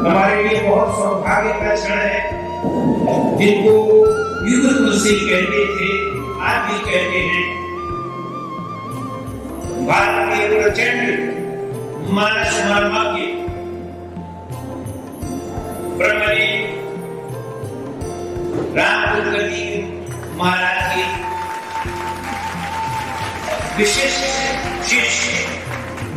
हमारे लिए बहुत सौभाग्य का क्षण है, जिनको युग तुलसी कहते थे, आज भी कहते हैं। भारत के प्रचंड मानस मर्मज्ञ ब्रह्मणी रामगति महाराज की विशेष शिष्य,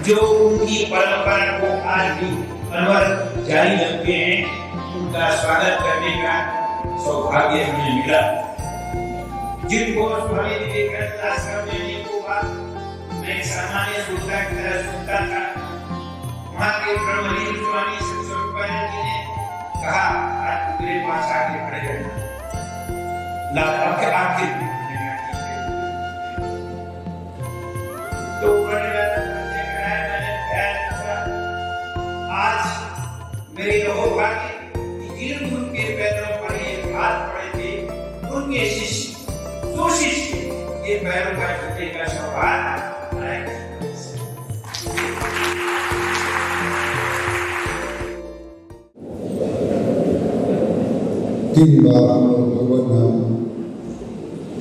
जो उनकी परंपरा को आज भी अनवरत जारी रखते हैं, उनका स्वागत करने का सौभाग्य हमें मिला। जिनको स्वामी विवेकानंद आश्रम में नहीं हुआ, मैं सामान्य दूसरा की तरह सुनता था। वहाँ के ब्रह्मलीन स्वामी सत्स्वरूपानंद जी ने कहा, आज मेरे पास आके खड़े रहना, लाभ आखिर तो आज मेरे भाग्य जिन गुरु के पैरों पर ये हाथ पड़े थे, उनके शिष्य दो शिष्य ये पैरों का छूने का सौभाग्य। तीन बार हम लोग भगवत नाम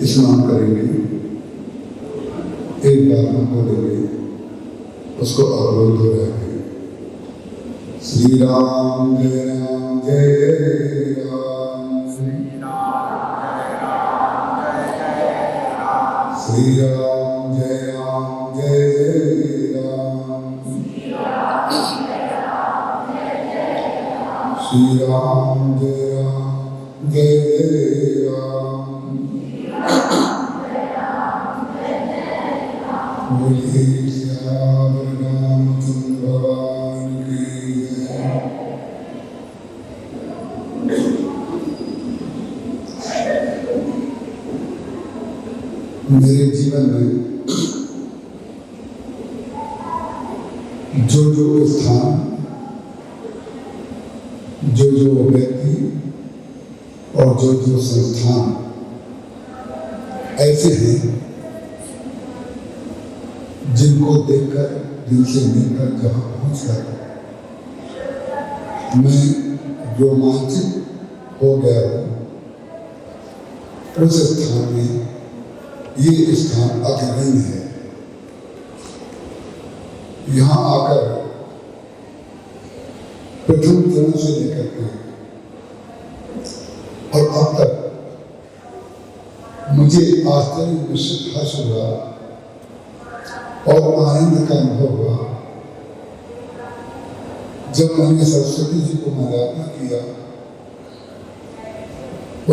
स्नान करेंगे, एक बार हम बोलेंगे, उसको अवरोध हो रहेंगे। श्री राम जय राम जय राम, श्री राम जय राम जय राम, श्री राम जय राम जय राम, श्री राम जय राम जय राम, श्री राम जय राम जय राम, बोलिए श्याम रामचंद्र भगवान की जय। मेरे जीवन में जो स्थान, जो व्यक्ति और जो संस्थान ऐसे हैं जिनको देखकर दिल से मिलकर जहाँ पहुँचकर मैं रोमांचित हो गया हूँ, उस स्थान में ये स्थान अग्रणी है। यहाँ आकर प्रथम चरण से लेकर के और अब तक मुझे आश्चर्य निश्चित हर्ष हुआ और आनंद का अनुभव हुआ जब मैंने सरस्वती जी को माल्यार्पण किया।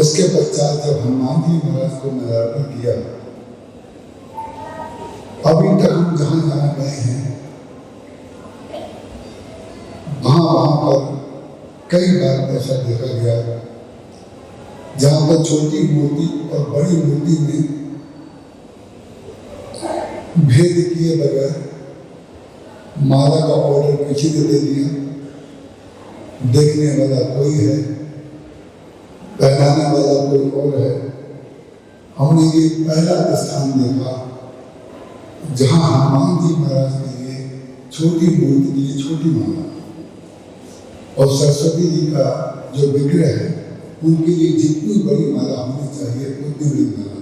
उसके पश्चात जब हनुमान जी महाराज को माल्यार्पण किया, अभी तक हम जहाँ जहाँ गए हैं वहाँ पर कई बार ऐसा देखा गया जहाँ पर छोटी मूर्ति और बड़ी मूर्ति में भेद किए बगैर माला का ऑर्डर किसी को दे दिया। देखने वाला कोई है, पहनाने वाला कोई और है। हमने ये पहला स्थान देखा जहाँ हनुमान जी महाराज के लिए छोटी मूर्ति के लिए छोटी माला और सरस्वती जी का जो विग्रह है उनके लिए जितनी बड़ी माला होनी चाहिए उतनी बड़ी माला।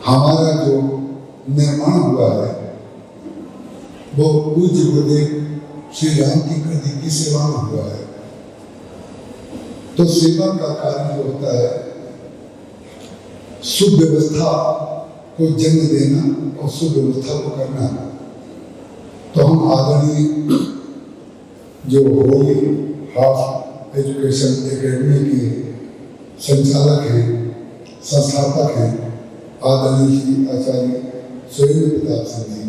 हमारा जो निर्माण हुआ है वो पूज्य गुरुदेव श्री राम की कृति की सेवा में हुआ है। तो सेवा का कार्य जो होता है, सुव्यवस्था को जन्म देना और सुव्यवस्था को करना। तो हम आदरणीय जो होली हाफ एजुकेशन एकेडमी के संचालक हैं, संस्थापक हैं, आदरणीय श्री आचार्य सुरेंद्र प्रताप सिंह जी,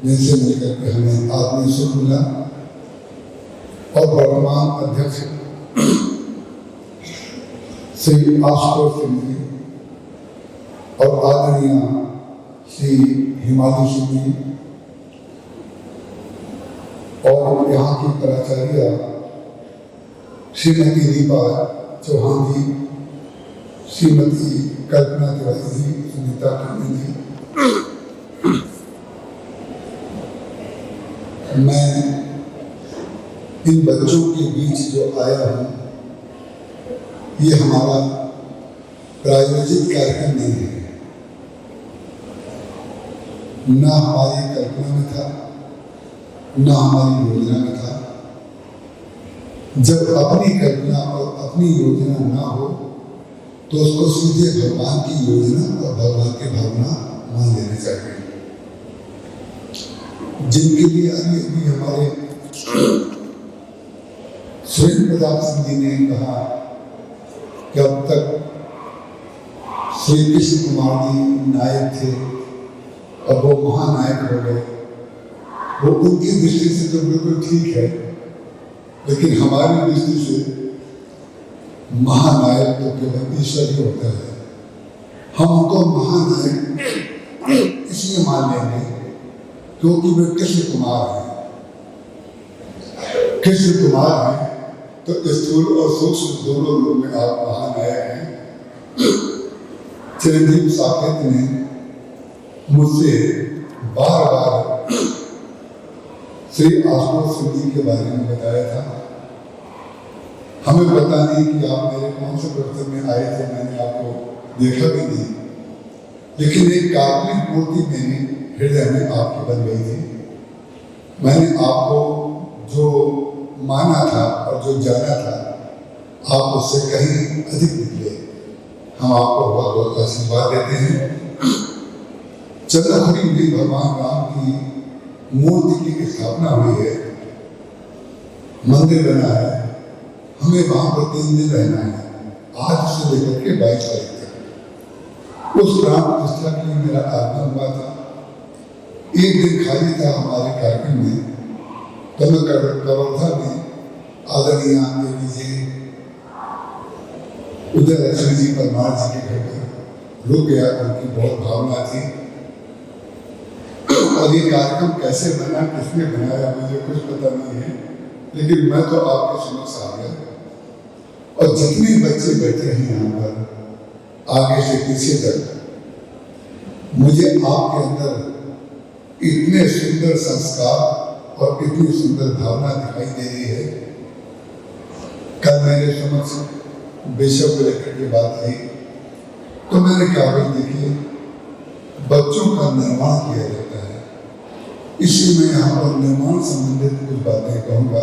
जिनसे मिलकर के हमें आत्मीय सुख मिला, और वर्तमान अध्यक्ष श्री आशुतोष सिंह जी और आदरणीय श्री हिमालय सिंह जी और यहाँ की प्राचार्य श्रीमती दीपा चौहान जी, श्रीमती कल्पना तिवारी जी, सुनीता टंडन जी। मैं इन बच्चों के बीच जो आया हूँ, ये हमारा प्रायोजित कार्यक्रम नहीं है, ना हमारी कल्पना में था, ना हमारी योजना में था। जब अपनी कल्पना और अपनी योजना ना हो तो उसको सीधे भगवान की योजना और भगवान की भावना मान लेना चाहिए। जिनके लिए अभी हमारे सुरेंद्र प्रताप सिंह जी ने कहा कि अब तक श्री कृष्ण कुमार जी नायक थे, अब वो महानायक हो गए। वो उनकी दृष्टि से तो बिल्कुल ठीक है, लेकिन हमारी दृष्टि से महानायक तो केवल ईश्वर ही होता है। हम उनको महानायक इसलिए मान लेंगे क्योंकि वे कृष्ण कुमार हैं। कृष्ण कुमार हैं तो स्थूल और सूक्ष्म दोनों रूप में आप महानायक हैं। चिरंजीव साकेत ने मुझसे बार बार श्री आशुतोष सिंह जी के बारे में बताया था। हमें पता नहीं कि आप मेरे कौन से प्रवचन में आए थे, मैंने आपको देखा भी नहीं, लेकिन एक काल्पनिक मूर्ति मेरे हृदय में आपकी बन गई थी। मैंने आपको जो माना था और जो जाना था, आप उससे कहीं अधिक निकले। हम आपको बहुत बहुत आशीर्वाद देते हैं। चंद्रपुरी में भगवान राम की मूर्ति की स्थापना हुई है, मंदिर बना है, हमें वहां पर 3 दिन रहना है, आज से लेकर के 22 तारीख तक। उस प्राण प्रतिष्ठा के लिए मेरा आगमन हुआ था। एक दिन खाली था हमारे कार्यक्रम में, तो मैं कवर्धा में आदरणीय देवी जी उदय लक्ष्मी जी परमार जी के घर पर रुक गया। उनकी बहुत भावना थी और ये कार्यक्रम कैसे बना, किसने बनाया, मुझे कुछ पता नहीं है, लेकिन मैं तो आपके समक्ष आ गया। और जितने बच्चे बैठे हैं यहाँ पर आगे से पीछे तक, मुझे आपके अंदर इतने सुंदर संस्कार और इतनी सुंदर भावना दिखाई दे रही है। कल मेरे समक्ष बेशक को लेकर के बात आई तो मैंने कहा भाई देखिए, बच्चों का निर्माण किया जाता है, इसलिए मैं यहाँ पर निर्माण संबंधित कुछ बातें कहूँगा।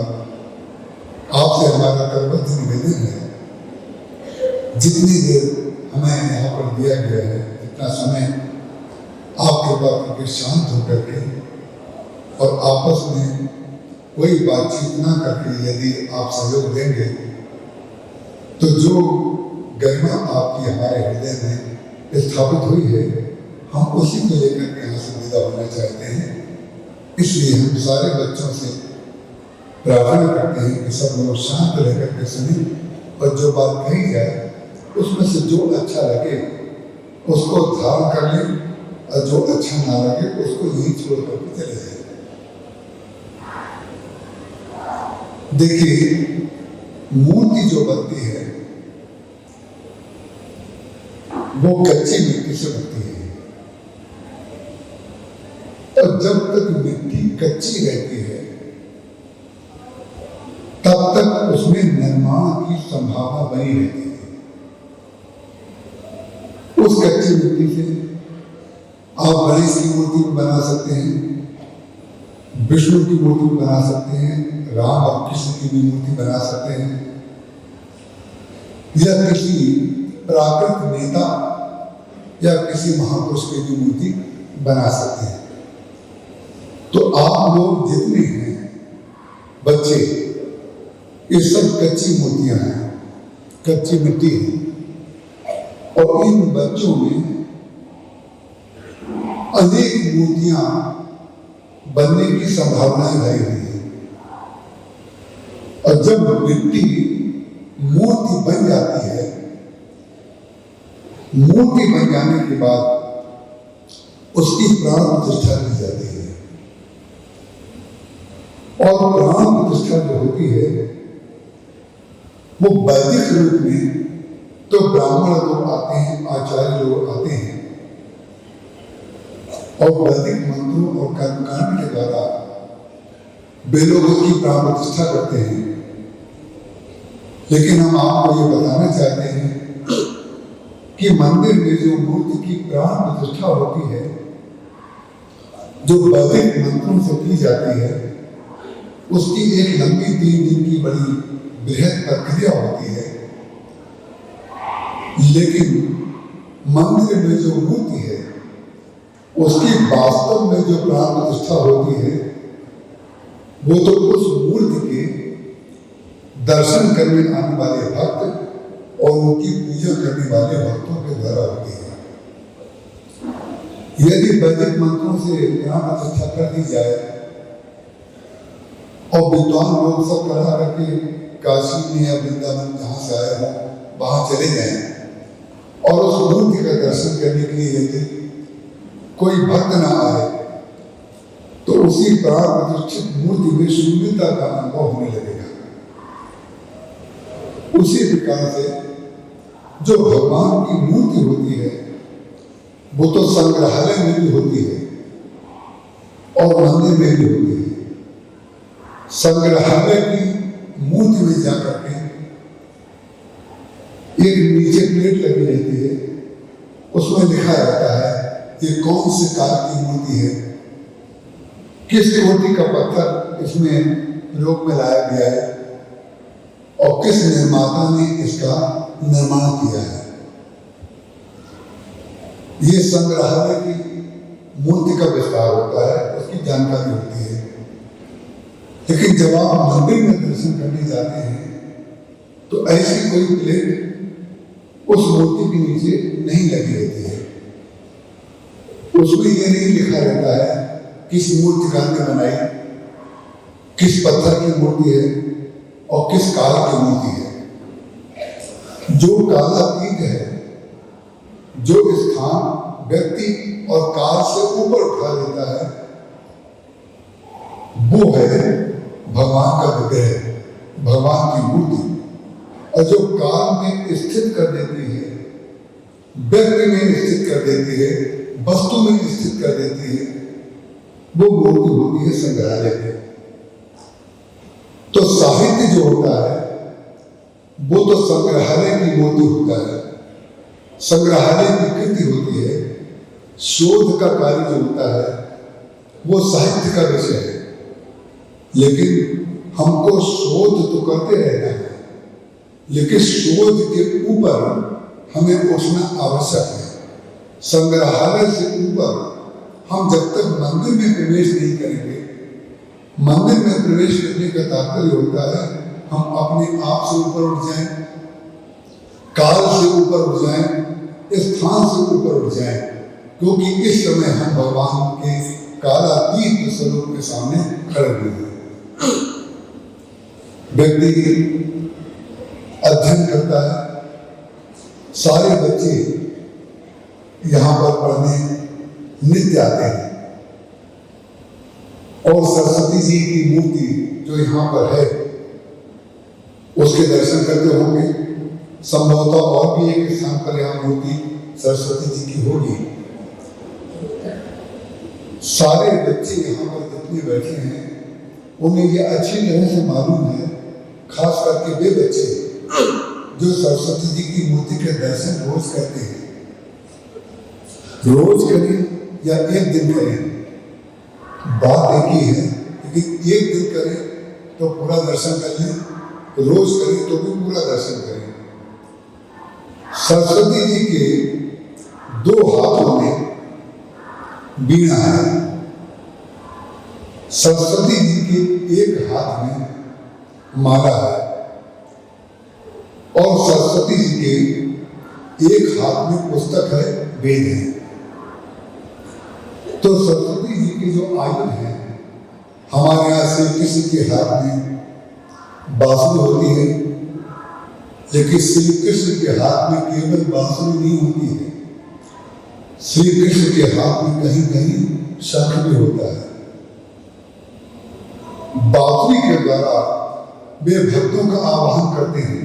आपसे हमारा करबद्ध निवेदन है, जितनी देर हमें यहाँ पर दिया गया है, जितना समय आप कृपा करके शांत होकर के और आपस में कोई बातचीत ना करके यदि आप सहयोग देंगे तो जो गरिमा आपकी हमारे हृदय में स्थापित हुई है, हम उसी को लेकर के यहाँ से विदा होना चाहते हैं। इसलिए हम सारे बच्चों से प्रार्थना करते हैं कि सब लोग शांत रह करके सुने और जो बात कही जाए उसमें से जो अच्छा लगे उसको धारण कर लें और जो अच्छा ना लगे उसको यही छोड़ करके चले जाए। देखिए, मूर्ति जो बनती है वो कच्ची मिट्टी से बनती है, और जब तक मिट्टी कच्ची रहती है तब तक उसमें निर्माण की संभावना बनी रहती है। उस कच्ची मिट्टी से आप गणेश की मूर्ति बना सकते हैं, विष्णु की मूर्ति बना सकते हैं, राम और कृष्ण की भी मूर्ति बना सकते हैं, या किसी प्राकृत नेता या किसी महापुरुष की भी मूर्ति बना सकते हैं। तो आप लोग जितने हैं बच्चे, ये सब कच्ची मूर्तियां हैं, कच्ची मिट्टी है, और इन बच्चों में अनेक मूर्तियां बनने की संभावनाएं भरी हुई है। और जब मिट्टी मूर्ति बन जाती है, मूर्ति बन जाने के बाद उसकी प्राण प्रतिष्ठा की जाती है, और प्राण प्रतिष्ठा जो होती है वो वैदिक रूप में तो ब्राह्मण लोग आते हैं, आचार्य लोग आते हैं, और वैदिक मंत्रों और कर्मकांड के द्वारा वे लोग उसकी प्राण प्रतिष्ठा करते हैं। लेकिन हम आपको ये बताना चाहते हैं कि मंदिर में जो मूर्ति की प्राण प्रतिष्ठा होती है, जो वैदिक मंत्रों से की जाती है, उसकी एक लंबी 3 दिन की बड़ी बृहद प्रक्रिया होती है। लेकिन मंदिर में जो मूर्ति है, उसकी वास्तव में जो प्राण प्रतिष्ठा होती है, वो तो उस मूर्ति के दर्शन करने आने वाले भक्त और उनकी पूजा करने वाले भक्तों के द्वारा होती है। यदि वैदिक मंत्रों से प्राण प्रतिष्ठा कर दी जाए और विद्वान लोग सब करा करके काशी में या वृंदावन जहाँ से आए हों वहाँ चले जाएं और उस मूर्ति का दर्शन करने के लिए यदि कोई भक्त ना आए, तो उसी प्राण प्रतिष्ठित मूर्ति में शून्यता का अनुभव होने लगेगा। उसी प्रकार से जो भगवान की मूर्ति होती है, वो तो संग्रहालय में भी होती है और मंदिर में भी होती है। संग्रहालय की मूर्ति में जाकर के एक नीचे प्लेट लगी रहती है, उसमें लिखा रहता है ये कौन से काल की मूर्ति है, किस कोटि का पत्थर इसमें प्रयोग में लाया गया है और किस निर्माता ने इसका निर्माण किया है। ये संग्रहालय की मूर्ति का विस्तार होता है, उसकी जानकारी होती है। लेकिन जब आप मंदिर में दर्शन करने जाते हैं तो ऐसी कोई प्लेट उस मूर्ति के नीचे नहीं लगी रहती है। उसमें ये नहीं लिखा रहता है किस मूर्तिकार ने बनाई, किस पत्थर की मूर्ति है और किस काल की मूर्ति है। जो कालातीत है, जो स्थान व्यक्ति और काल से ऊपर उठा देता है, वो है भगवान का विग्रह, भगवान की मूर्ति। और जो काल में स्थित कर देती है, व्यक्ति में स्थित कर देती है, वस्तु में स्थित कर देती है, वो मूर्ति होती है संग्रहालय में। तो साहित्य जो होता है वो तो संग्रहालय की मूर्ति होता है, संग्रहालय की कृति होती है। शोध का कार्य जो होता है वो साहित्य का विषय है। लेकिन हमको शोध तो करते रहना है, लेकिन शोध के ऊपर हमें उठना आवश्यक है। संग्रहालय से ऊपर हम जब तक मंदिर में प्रवेश नहीं करेंगे, मंदिर में प्रवेश करने का तात्पर्य होता है हम अपने आप से ऊपर उठ जाएं, काल से ऊपर उठ जाएं, स्थान से ऊपर उठ जाएं, क्योंकि इस समय हम भगवान के कालातीत स्वरूप के सामने खड़े हुए हैं। व्यक्ति अध्ययन करता है, सारे बच्चे यहाँ पर पढ़ने नित्य आते हैं और सरस्वती जी की मूर्ति जो यहाँ पर है उसके दर्शन करते होंगे। संभवतः और भी एक स्थान पर यहाँ मूर्ति सरस्वती जी की होगी। सारे बच्चे यहाँ पर जितने बैठे हैं उन्हें ये अच्छी तरह से मालूम है, खास करके वे बच्चे जो सरस्वती जी की मूर्ति के दर्शन रोज करते हैं। रोज करें या एक दिन करें, बात एक ही है, लेकिन एक दिन करें तो पूरा दर्शन कर लें, रोज करें तो भी पूरा दर्शन करें। सरस्वती जी के 2 हाथों में वीणा है। सरस्वती जी के एक हाथ में माला है और सरस्वती जी के एक हाथ में पुस्तक है, वेद है। तो सरस्वती जी के जो आयुध है, हमारे यहाँ श्री कृष्ण के हाथ में बांसुरी होती है, लेकिन श्री कृष्ण के हाथ में केवल बांसुरी नहीं होती है, श्री कृष्ण के हाथ में कहीं कहीं शंख भी होता है। बांसुरी के द्वारा वे भक्तों का आवाहन करते हैं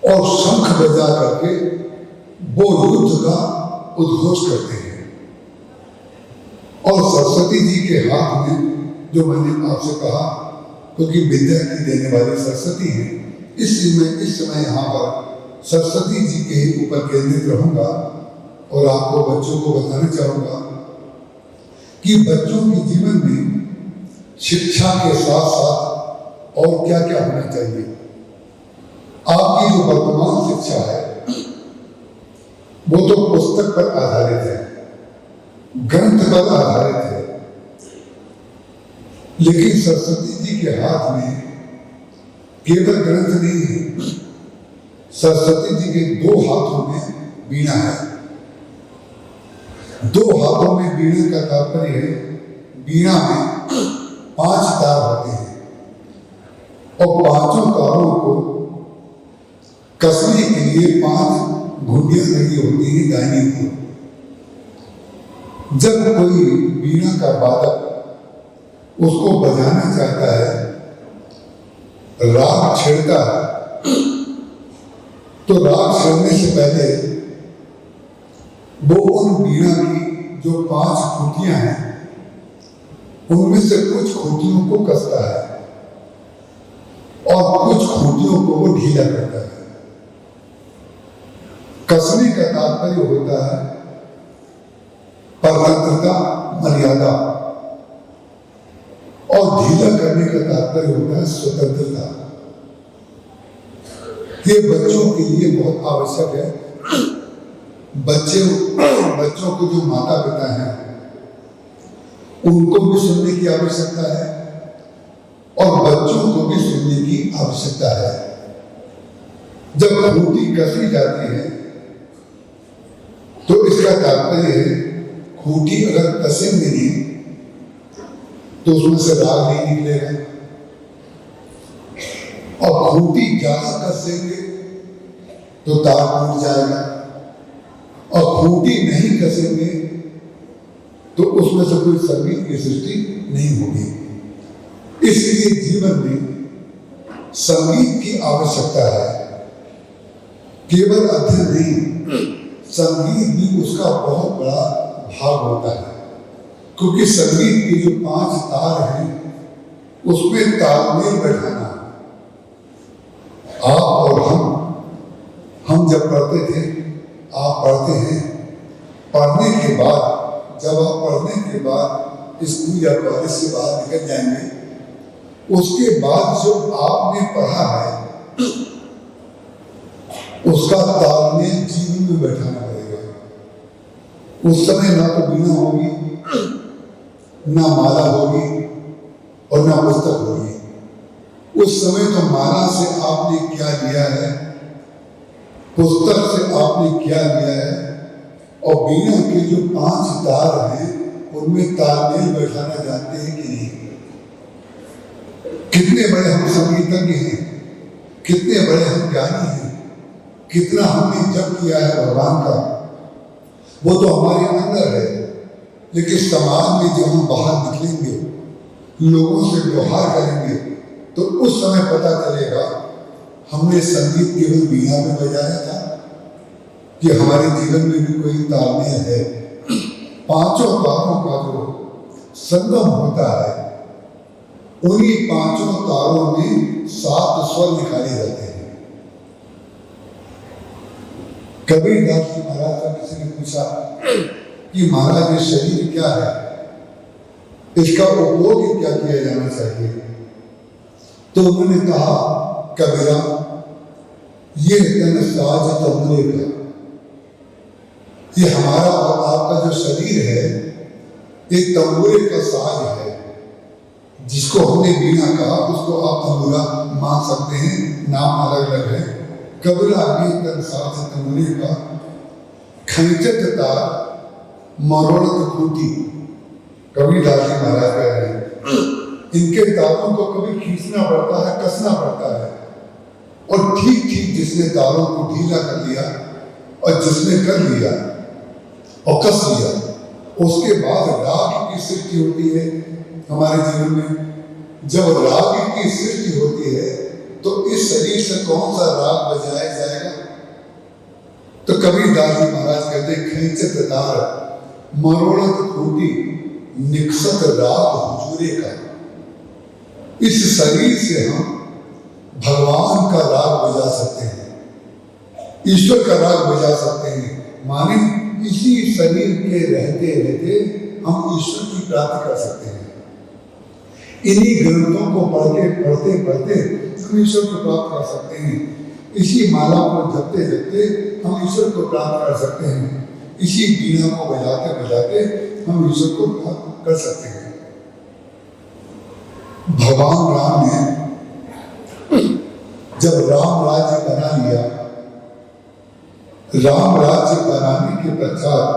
और शंख बजा करके वो युद्ध का उद्घोष करते हैं। और सरस्वती जी के हाथ में जो मैंने आपसे कहा, क्योंकि विद्या की देने वाली सरस्वती है, इसलिए मैं इस समय यहाँ पर सरस्वती जी के ऊपर केंद्रित रहूंगा और आपको बच्चों को बताना चाहूंगा कि बच्चों के जीवन में शिक्षा के साथ साथ और क्या क्या होना चाहिए। आपकी जो वर्तमान शिक्षा है वो तो पुस्तक पर आधारित है, ग्रंथ पर आधारित है, लेकिन सरस्वती जी के हाथ में केवल ग्रंथ नहीं है। सरस्वती जी के 2 हाथों में वीणा है। 2 हाथों में वीणा का तात्पर्य है, वीणा में 5 तार होते हैं और 5 तारों को कसने के लिए 5 घुंडियां लगी होती हैं दाहिनी ओर। जब कोई वीणा का वादक उसको बजाना चाहता है, राग छेड़ता है, तो राग छेड़ने से पहले वो उन वीणा की जो 5 खूंटियां हैं उनमें से कुछ खूंटियों को कसता है और कुछ खूंटियों को वो ढीला करता है। कसने का तात्पर्य होता है परतंत्रता, मर्यादा, और ढीला करने का तात्पर्य होता है स्वतंत्रता। ये बच्चों के लिए बहुत आवश्यक है। बच्चों को जो माता पिता हैं उनको भी सुनने की आवश्यकता है और बच्चों को भी सुनने की आवश्यकता है। जब खूंटी कसी जाती है तो इसका तात्पर्य है खूंटी अगर कसेंगे नहीं तो उसमें से राग नहीं निकलेगा, और खूंटी ज्यादा कसेंगे तो तार टूट जाएगा, और खूंटी नहीं कसेंगे तो उसमें से कोई संगीत की सृष्टि नहीं होगी। इसलिए जीवन में संगीत की आवश्यकता है। केवल अध्ययन नहीं, संगीत भी उसका बहुत बड़ा भाग होता है, क्योंकि संगीत के जो 5 तार हैं उसमें तालमेल बैठाना। आप और हम जब पढ़ते थे, आप पढ़ते हैं, पढ़ने के बाद जब आप पढ़ने के बाद स्कूल या कॉलेज से बाहर निकल जाएंगे, उसके बाद जो आपने पढ़ा है उसका तालमेल जीवन में बैठाना पड़ेगा। उस समय ना तो वीणा होगी, ना माला होगी और ना पुस्तक होगी। उस समय तो माला से आपने क्या लिया है, पुस्तक से आपने क्या लिया है, और वीणा के जो 5 तार हैं उनमें तालमेल बैठाना जानते हैं कि नहीं। कितने बड़े हम संगीतज्ञ हैं, कितने बड़े हम ज्ञानी हैं, कितना हमने जप किया है भगवान का, वो तो हमारे अंदर है। लेकिन समाज में जब हम बाहर निकलेंगे, लोगों से व्यवहार करेंगे, तो उस समय पता चलेगा हमने संगीत केवल वीणा में बजाया था कि हमारे जीवन में भी कोई तालमेल है। 5 तारों का जो संगम होता है, उन्हीं 5 तारों में 7 स्वर निकाले जाते हैं। कबीरदास जी महाराज का किसी ने पूछा कि महाराज ये शरीर क्या है, इसका उपयोग क्या किया जाना चाहिए, तो उन्होंने कहा, कबीरा ये तन साज तंबुरे का, ये हमारा और आपका जो शरीर है एक तंबुरे का साज है। जिसको हमने वीणा कहा उसको आप तंबुरा मान सकते हैं, नाम अलग अलग है। कबीरा ये तन साज तंबुरे का, खंचत तार मरोड़त खूंटी। कबीरदास जी महाराज कह रहे हैं इनके तारों को कभी खींचना पड़ता है, कसना पड़ता है, और ठीक ठीक जिसने तारों को ढीला कर लिया और जिसने कर लिया और कस लिया, उसके बाद राग की सृष्टि होती है हमारे जीवन में। जब राग की सृष्टि होती है तो इस शरीर से कौन सा राग बजाया जाएगा? तो कबीरदास जी महाराज कहते हैं, खींचत तार मरोड़त खूंटी निकसत राग हुजूरे का। इस शरीर से हम भगवान का राग बजा सकते हैं, ईश्वर का राग बजा सकते हैं। माने इसी शरीर के रहते रहते हम ईश्वर की प्राप्ति कर सकते हैं। इन्हीं ग्रंथों को पढ़ते पढ़ते हम ईश्वर को प्राप्त कर सकते हैं। इसी माला को जपते जपते हम ईश्वर को प्राप्त कर सकते हैं। इसी बीना को बजाते बजाते हम ईश्वर को प्राप्त कर सकते हैं। भगवान राम ने जब राम राज्य बना लिया, राम राज्य बनाने के पश्चात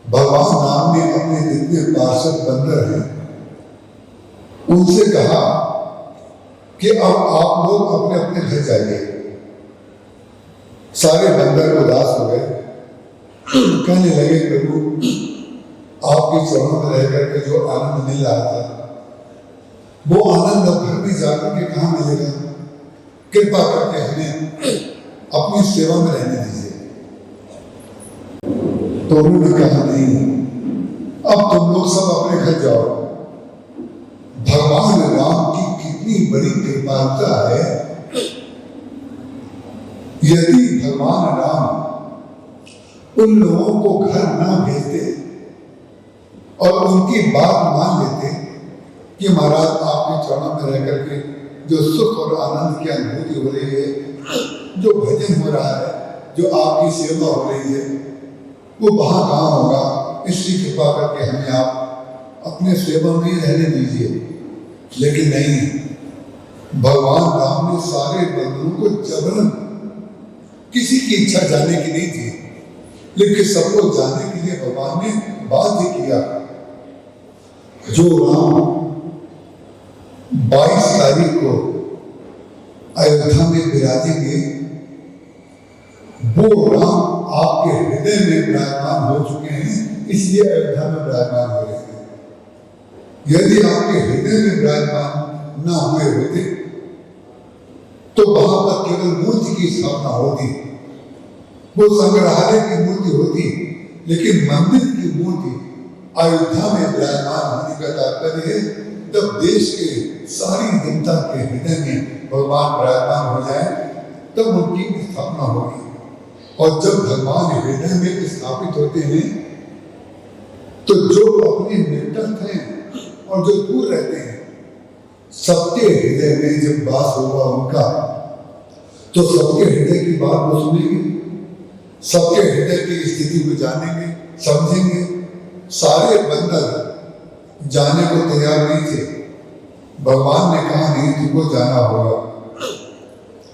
भगवान राम ने अपने जितने पार्षद बंदर हैं उनसे कहा कि अब आप लोग अपने अपने घर जाइए। सारे बंदर उदास हो गए, कहने लगे प्रभु आपके चरणों में रह करके जो आनंद मिल रहा था वो आनंद अब घर में जाकर के कहाँ मिलेगा? कृपा करके हमें अपनी सेवा में रहने दीजिए। तो उन्होंने कहा नहीं, अब तुम लोग सब अपने घर जाओ। भगवान राम की कितनी बड़ी कृपालुता है। यदि भगवान राम उन लोगों को घर ना भेजते और उनकी बात मान लेते कि महाराज आपके चरणों में रह करके जो सुख और आनंद की अनुभूति हो रही है, जो भजन हो रहा है, जो आपकी सेवा हो रही है, वो वहां कहाँ होगा? इसकी कृपा करके हमें आप अपने सेवा में ही रहने दीजिए। लेकिन नहीं, भगवान राम ने सारे बंधुओं को जबरन, किसी की इच्छा जाने की नहीं थी, लेकिन सबको जाने के लिए भगवान ने बाध्य किया। जो राम 22 तारीख को अयोध्या में विराजेंगे, वो राम आपके हृदय में विराजमान हो चुके हैं, इसलिए अयोध्या में विराजमान हो रहे हैं। यदि आपके हृदय में विराजमान न हुए होते तो वहां पर केवल मूर्ति की स्थापना होती, वो संग्रहालय की मूर्ति होती, लेकिन मंदिर की मूर्ति अयोध्या में विराजमान होने का तात्पर्य है जब देश के सारी जनता के हृदय में भगवान विराजमान हो जाए तब उनकी स्थापना होगी। और जब भगवान हृदय में स्थापित होते हैं तो जो अपने निकटस्थ हैं और जो दूर रहते हैं, सबके हृदय में जब वास होगा उनका, तो सबके हृदय की बात को सुनेंगे, सबके हृदय की स्थिति को जानेंगे, समझेंगे। सारे बंदर जाने को तैयार नहीं थे। भगवान ने कहा नहीं, तुमको जाना होगा।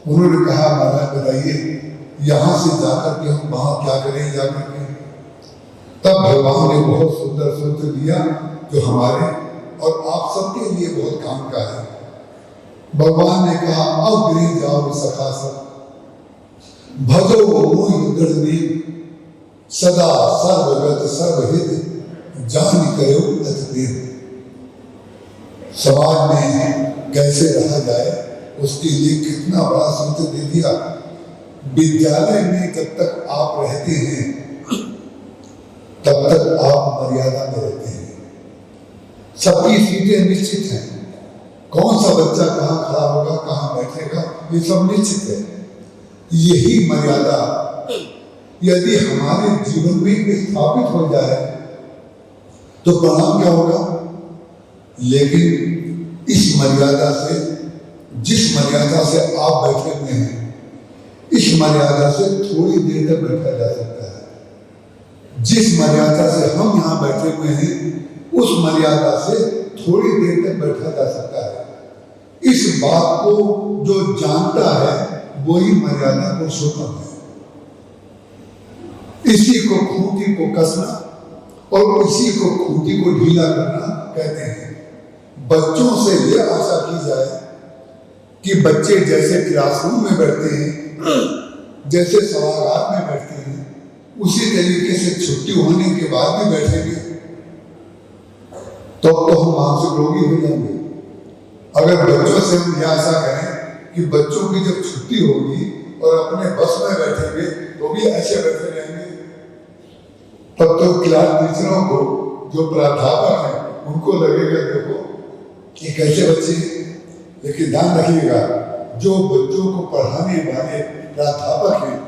उन्होंने कहा महाराज बताइए यहां से जाकर के हम वहां क्या करें जाकर के? तब भगवान ने बहुत सुंदर सूत्र दिया जो हमारे और आप सबके लिए बहुत काम का है। भगवान ने कहा अब गृह जाओ सखा सब, भजो मोहि दृढ़ सदा सर्वगत सर्वहित जान करो अतदेव। समाज में कैसे रहा जाए उसके लिए कितना बड़ा सूत्र दे दिया। विद्यालय में जब तक आप रहते हैं तब तक आप मर्यादा में रहते हैं, सबकी सीटें निश्चित हैं, कौन सा बच्चा कहाँ खड़ा होगा, कहाँ बैठेगा, ये सब निश्चित है। यही मर्यादा यदि हमारे जीवन में स्थापित हो जाए तो परिणाम क्या होगा? लेकिन इस मर्यादा से, जिस मर्यादा से आप बैठे हुए हैं, इस मर्यादा से थोड़ी देर तक बैठा जा सकता है। जिस मर्यादा से हम यहाँ बैठे हुए हैं उस मर्यादा से थोड़ी देर तक बैठा जा सकता है। इस बात को जो जानता है वही मर्यादा पुरुषोत्तम है। इसी को खूंटी को कसना और इसी को खूंटी को ढीला करना कहते हैं। बच्चों से यह आशा की जाए कि बच्चे जैसे क्लासरूम में बैठते हैं, जैसे सभागार में बैठते हैं, उसी तरीके से छुट्टी होने के बाद भी बैठेंगे तो हम मानसिक रोगी हो जाएंगे। अगर बच्चों से हम यह आशा करें कि बच्चों की जब छुट्टी होगी और अपने बस में बैठेंगे तो भी ऐसे बैठे रहेंगे, तब तो क्लास टीचरों को, जो प्राध्यापक हैं, उनको लगेगा देखो कि कैसे बच्चे, लेकिन ध्यान रखिएगा जो बच्चों को पढ़ाने वाले प्राध्यापक हैं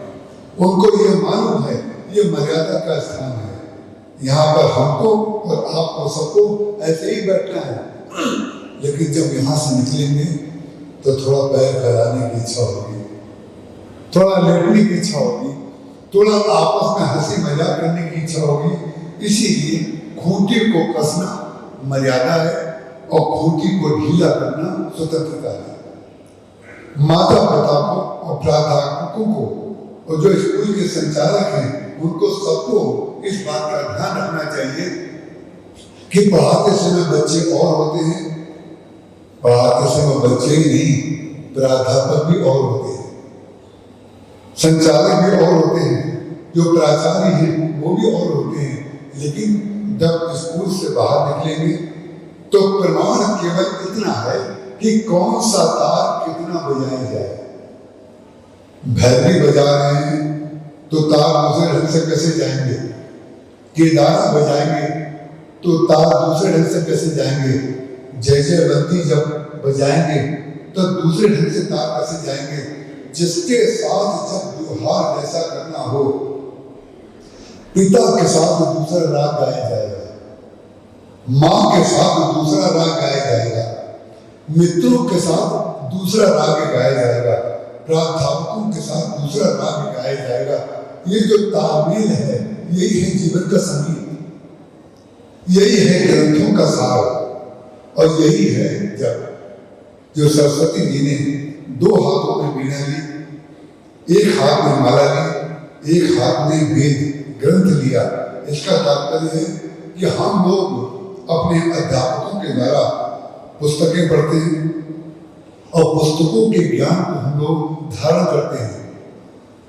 उनको ये मालूम है ये मर्यादा का स्थान है, यहाँ पर हमको और आपको सबको ऐसे ही बैठना है। लेकिन जब यहाँ से निकलेंगे तो थोड़ा पैर फैलाने की इच्छा होगी, थोड़ा लेटने की इच्छा होगी, थोड़ा आपस में हंसी मजाक करने की इच्छा होगी। इसीलिए खूंटी को कसना मर्यादा है और खूंटी को ढीला करना स्वतंत्रता है। माता पिता को और प्राध्यापकों को और जो स्कूल के संचालक हैं उनको सबको इस बात का ध्यान रखना चाहिए कि पढ़ाते समय बच्चे और होते हैं, पढ़ाते समय बच्चे ही नहीं प्राध्यापक भी और होते हैं, संचालक भी और होते हैं, जो प्राचार्य हैं वो भी और होते हैं। लेकिन जब स्कूल से बाहर निकलेंगे तो प्रमाण केवल इतना है कि कौन सा तार कितना बजाया जाए। भैरवी बजा रहे हैं तो तार दूसरे ढंग से कैसे जाएंगे, केदारा बजाएंगे तो तार दूसरे ढंग से कैसे जाएंगे, जय जय बंती जब बजाएंगे तो दूसरे ढंग से तार कैसे जाएंगे। जिसके साथ जब व्यवहार जैसा करना हो, पिता के साथ दूसरा राग गाया जाएगा, माँ के साथ दूसरा राग गाया जाएगा, मित्रों के साथ दूसरा राग गाया जाएगा, प्राध्यापकों के साथ दूसरा राग गाया जाएगा। ये जो तालमेल है यही है जीवन का संगीत, यही है ग्रंथों का सार और यही है जब जो सरस्वती जी ने दो हाथों में वीणा ली, एक हाथ में माला ली, एक हाथ में वेद ग्रंथ लिया। इसका तात्पर्य है कि हम लोग अपने अध्यापकों के द्वारा पुस्तकें पढ़ते हैं और पुस्तकों के ज्ञान को हम लोग धारण करते हैं,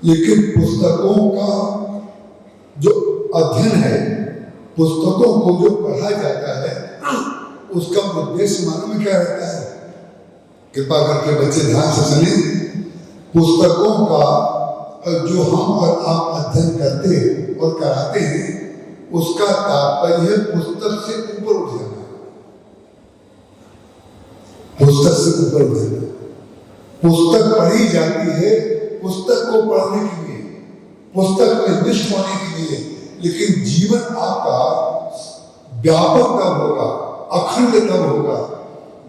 लेकिन पुस्तकों का जो अध्ययन है, पुस्तकों को जो पढ़ा जाता है, उसका उद्देश्य मालूम में क्या रहता है? कृपा करके बच्चे ध्यान से सुनें। पुस्तकों का जो हम और आप अध्ययन करते और कराते हैं उसका तात्पर्य पुस्तक से ऊपर उठ जाना, पुस्तक से ऊपर उठ जाना। पुस्तक पढ़ी जाती है पुस्तक को पढ़ने के लिए, पुस्तक में निष्ठ होने के लिए, लेकिन जीवन आपका व्यापक तब होगा, अखंड तब होगा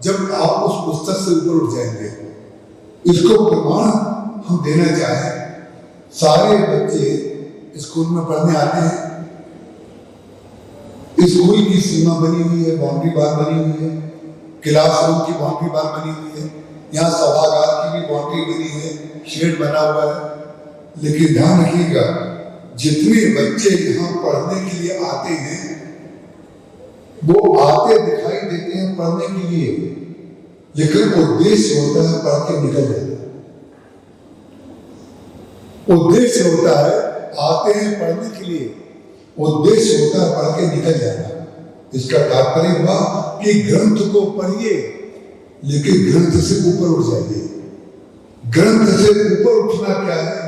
जब आप उस पुस्तक से ऊपर उठ जाएंगे। इसको प्रमाण हम देना चाहें। सारे बच्चे स्कूल में पढ़ने आते हैं, स्कूल की सीमा बनी हुई है, बाउंड्री बार बनी हुई है, क्लासरूम की बाउंड्री बार बनी हुई है, यहाँ सभागार की भी बाउंड्री बनी है, शेड बना हुआ है। लेकिन ध्यान रखिएगा जितने बच्चे यहाँ पढ़ने के लिए आते हैं वो आते दिखाई देते हैं पढ़ने के लिए, लेकिन उद्देश्य होता है पढ़ के निकल जाना। उद्देश्य होता है आते हैं पढ़ने के लिए, उद्देश्य होता है पढ़ के निकल जाना। इसका तात्पर्य हुआ कि ग्रंथ को पढ़िए लेकिन ग्रंथ से ऊपर उठ जाइए। ग्रंथ से ऊपर उठना क्या है?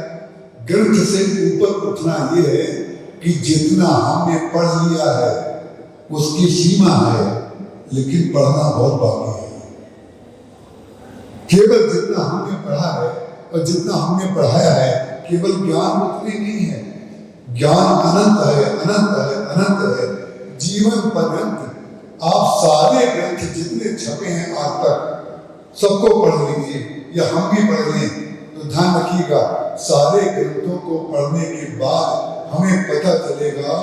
ग्रंथ से ऊपर उठना यह है कि जितना हमने पढ़ लिया है उसकी सीमा है, लेकिन पढ़ना बहुत बाकी है। केवल जितना हमने पढ़ा है और जितना हमने पढ़ाया है केवल ज्ञान उतने नहीं है, ज्ञान अनंत है, अनंत है, अनंत है। जीवन पर्यंत आप सारे ग्रंथ जितने छपे हैं आज तक सबको पढ़ लीजिए या हम भी पढ़ लें तो ध्यान रखिएगा सारे ग्रंथों को पढ़ने के बाद हमें पता चलेगा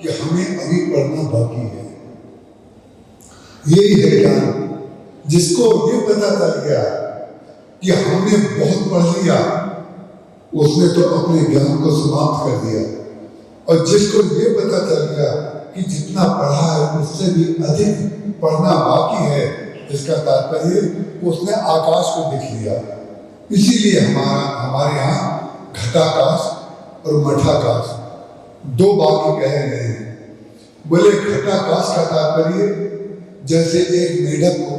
कि हमें अभी पढ़ना बाकी है। यही है ज्ञान। जिसको ये पता चल गया कि हमने बहुत पढ़ लिया उसने तो अपने ज्ञान को समाप्त कर दिया, और जिसको ये पता चल गया कि जितना पढ़ा है उससे भी अधिक पढ़ना बाकी है, इसका तात्पर्य उसने आकाश को देख लिया। इसीलिए हमारे यहाँ घटाकाश और मठाकाश दो बाकी कहे गए हैं। बोले घटाकाश का तात्पर्य जैसे एक मेढक को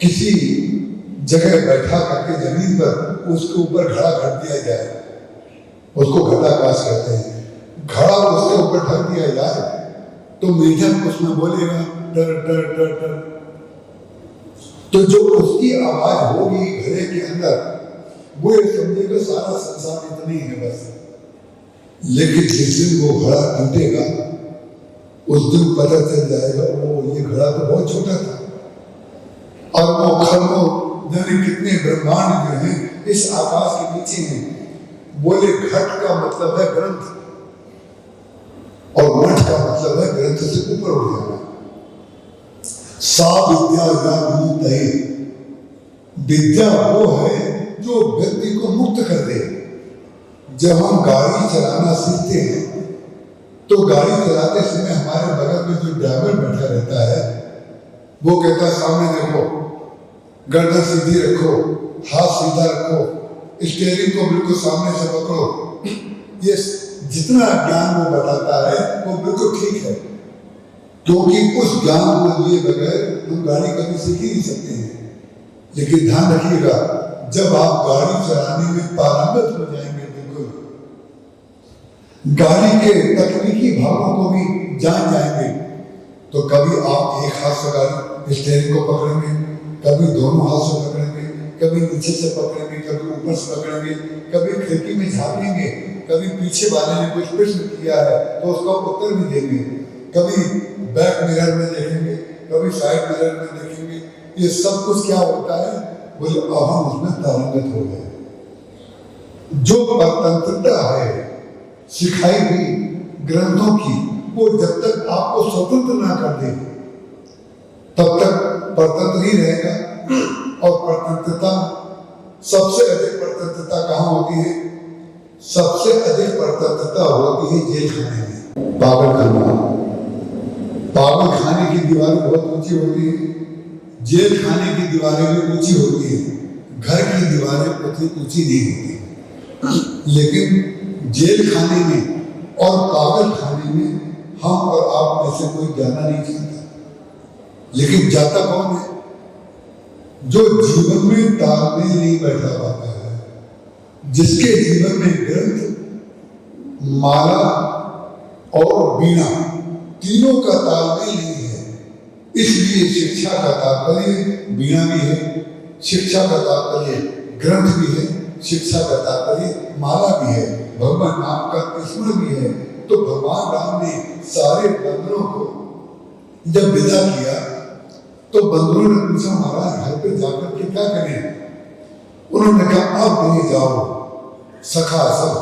किसी जगह बैठा करके जमीन पर उसके ऊपर घड़ा ढक दिया जाए, उसको घटाकाश कहते हैं। घड़ा उसके ऊपर ढक दिया जाए तो मेढक उसमें बोलेगा डर डर डर डर, तो जो उसकी आवाज होगी घड़े के अंदर, वो ये समझेगा सारा संसार इतना ही है बस। लेकिन जिस दिन वो घड़ा टूटेगा, उस दिन पता चल जाएगा वो ये घड़ा तो बहुत छोटा था, और वो खरगों जाने कितने ब्रह्मांड जो हैं इस आकाश के नीचे हैं। बोले घट का मतलब है ग्रंथ, और मठ का मतलब है ग्रंथ से ऊपर उठ जाना। सा विद्या या विमुक्तये, विद्या वो है जो व्यक्ति को मुक्त कर दे। जब हम गाड़ी चलाना सीखते हैं तो गाड़ी चलाते समय हमारे बगल में जो ड्राइवर बैठा रहता है वो कहता है सामने देखो, गर्दन सीधी रखो, हाथ सीधा रखो, स्टीयरिंग को बिल्कुल सामने से पकड़ो। ये जितना ज्ञान वो बताता है वो बिल्कुल ठीक है, क्योंकि उस ज्ञान को लिए बगैर हम गाड़ी कभी सीख ही नहीं सकते हैं। लेकिन ध्यान रखिएगा, जब आप गाड़ी चलाने में पारंगत हो जाएंगे, बिल्कुल गाड़ी के तकनीकी भागों को भी जान जाएंगे, तो कभी आप एक हाथ से गाड़ी स्टीयरिंग को पकड़ेंगे, कभी दोनों हाथ से पकड़ेंगे, कभी नीचे से पकड़ेंगे, कभी ऊपर से पकड़ेंगे, कभी खिड़की में झांकेंगे, कभी पीछे वाले ने कुछ प्रश्न किया है तो उसका उत्तर भी देंगे, कभी बैक मिरर में देखेंगे, कभी साइड मिरर में देखेंगे। ये सब कुछ क्या होता है? बोले अब हम उसमें पारंगत हो गए। जो परतंत्रता है सिखाई हुई ग्रंथों की, वो जब तक आपको स्वतंत्र ना कर दे तब तक परतंत्र ही रहेगा। और परतंत्रता, सबसे अधिक परतंत्रता कहाँ होती है? सबसे अधिक परतंत्रता होती है जेल खाने में, पागल खाना। पागल खाने की दीवारें बहुत ऊंची होती है, जेल खाने की दीवारें भी ऊंची होती है, घर की दीवारें उतनी ऊंची नहीं होती। लेकिन जेल खाने में और पागल खाने में हम और आप में से कोई जाना नहीं चाहता, लेकिन जाता कौन है? जो जीवन में तालमेल नहीं बैठा पाता है, जिसके जीवन में ग्रंथ, माला और बीणा तीनों का तालमेल नहीं है। इसलिए शिक्षा का तात्पर्य बीणा भी है, शिक्षा का तात्पर्य ग्रंथ भी है, शिक्षा का तात्पर्य माला भी है, भगवान नाम का स्मरण भी है। तो भगवान राम ने सारे बंदरों को जब विदा किया तो बंदरों ने पूछा, महाराज घर पे जाकर के क्या करें? उन्होंने कहा आप कहीं जाओ, सखा सब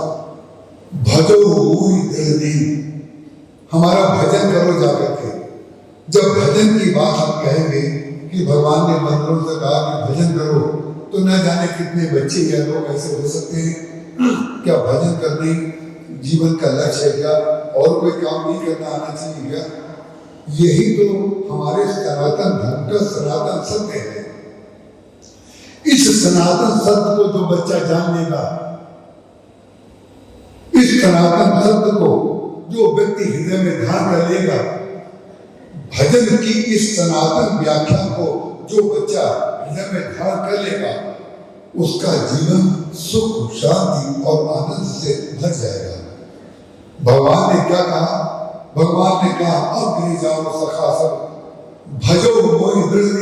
भजो हुई दृढ़, हमारा भजन करो जाकर के। जब भजन की बात हम कहेंगे कि भगवान ने बंदरों से कहा कि भजन करो, तो न जाने कितने बच्चे या लोग ऐसे हो सकते हैं। क्या भजन करने जीवन का लक्ष्य है क्या? और कोई काम नहीं करना आना चाहिए क्या? यही तो हमारे सनातन धर्म का सनातन सत्य है। इस सनातन सत्य को जो बच्चा जान लेगा, इस सनातन सत्य को जो व्यक्ति हृदय में धारण कर लेगा, भजन की इस सनातन व्याख्या को जो बच्चा हृदय में धारण कर लेगा, उसका जीवन सुख, शांति और आनंद से भर जाएगा। भगवान ने क्या कहा? भगवान ने कहा अब गिर जाओ सखा सब भजो मोहि दृढ़,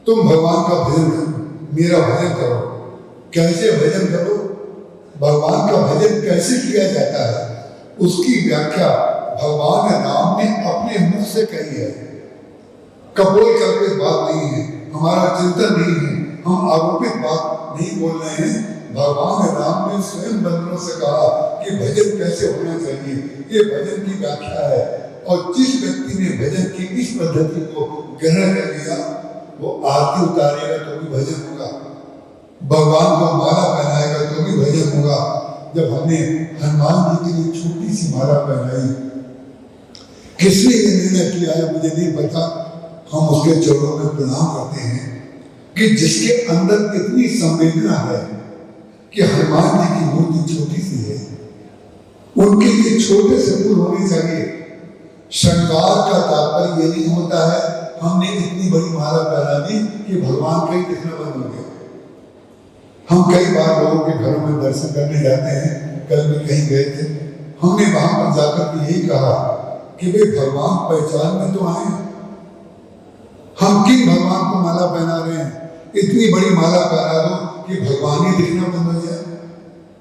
तुम भगवान का भजन करो, मेरा भजन करो। कैसे भजन करो? भगवान का भजन कैसे किया जाता है उसकी व्याख्या भगवान राम ने अपने मुख से कही है। कपोल करके बात नहीं है, हमारा चिंतन नहीं है, हम आरोपित बात नहीं बोल रहे हैं। भगवान राम ने स्वयं बंदरों से कहा कि भजन कैसे होना चाहिए, ये भजन की व्याख्या है। और जिस व्यक्ति ने भजन की इस पद्धति को ग्रहण कर लिया, वो आरती उतारेगा तो भी भजन होगा, भगवान को माला पहनाएगा तो भी भजन होगा। जब हमने हनुमान जी के लिए छोटी सी माला पहनाई, किसने ये निर्णय किया है मुझे नहीं पता, हम उसके चरणों में प्रणाम करते हैं कि जिसके अंदर इतनी संवेदना है कि हनुमान जी की मूर्ति छोटी सी है, उनके लिए छोटे से फूल होने चाहिए। श्रृंगार का तात्पर्य ये नहीं होता है हमने इतनी बड़ी माला पहना दी कि भगवान का ही दिखना बंद हो गया। हम कई बार लोगों के घरों में दर्शन करने जाते हैं, कल भी कहीं गए थे, हमने वहां पर जाकर के यही कहा कि भाई भगवान पहचान में तो आए, हम किन भगवान को माला पहना रहे हैं? इतनी बड़ी माला पहना दो कि भगवान ही दिखना बंद हो जाए।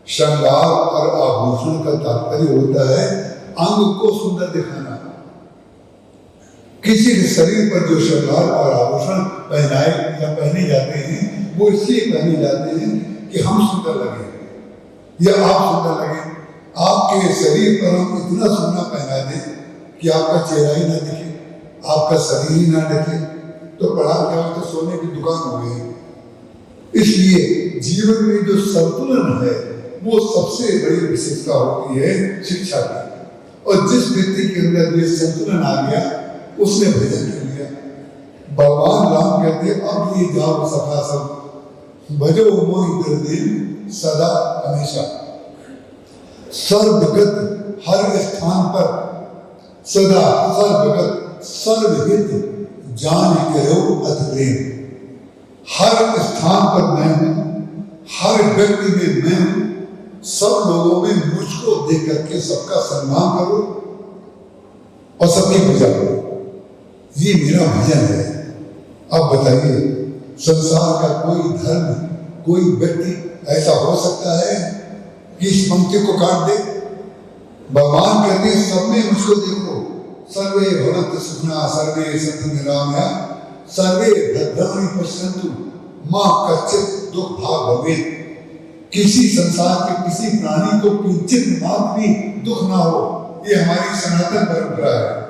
श्रृंगार और आभूषण का तात्पर्य होता है अंग को सुंदर दिखाना। किसी के शरीर पर जो श्रृंगार और आभूषण पहनाए या पहने जाते हैं वो इसलिए पहने जाते हैं कि हम सुंदर लगे या आप सुंदर लगे। आपके शरीर पर हम इतना सोना पहना दें कि आपका चेहरा ही ना दिखे, आपका शरीर ही ना दिखे, तो पढ़ा क्या तो सोने की दुकान हो गई। इसलिए जीवन में जो संतुलन है वो सबसे बड़ी विशेषता होती है शिक्षा की। और जिस व्यक्ति के अंदर ये संतुलन आ गया उसने भजन कर लिया। भगवान राम कहते अब ये जाओ सखा सब भजो मोहि दिल सदा हमेशा। सर्वगत हर स्थान पर सदा सर्वगत सर्वहित जान करो अति प्रेम। हर स्थान पर मैं हूं, हर व्यक्ति में मैं हूं, सब लोगों में मुझको देख करके सबका सम्मान करो और सबकी पूजा करो। ये मेरा भजन है। अब बताइए संसार का कोई धर्म कोई व्यक्ति ऐसा हो सकता है कि इस पंक्ति को काट दे? भगवान कहते हैं सब में मुझको देखो। सर्वे भवन्तु सुखिनः सर्वे सन्तु निरामया सर्वे भद्राणि पश्यन्तु मां कश्चित् दुःख भाग् भवेत्। किसी संसार के किसी प्राणी को किंचित मात्र भी दुख ना हो, ये हमारी सनातन परंपरा है।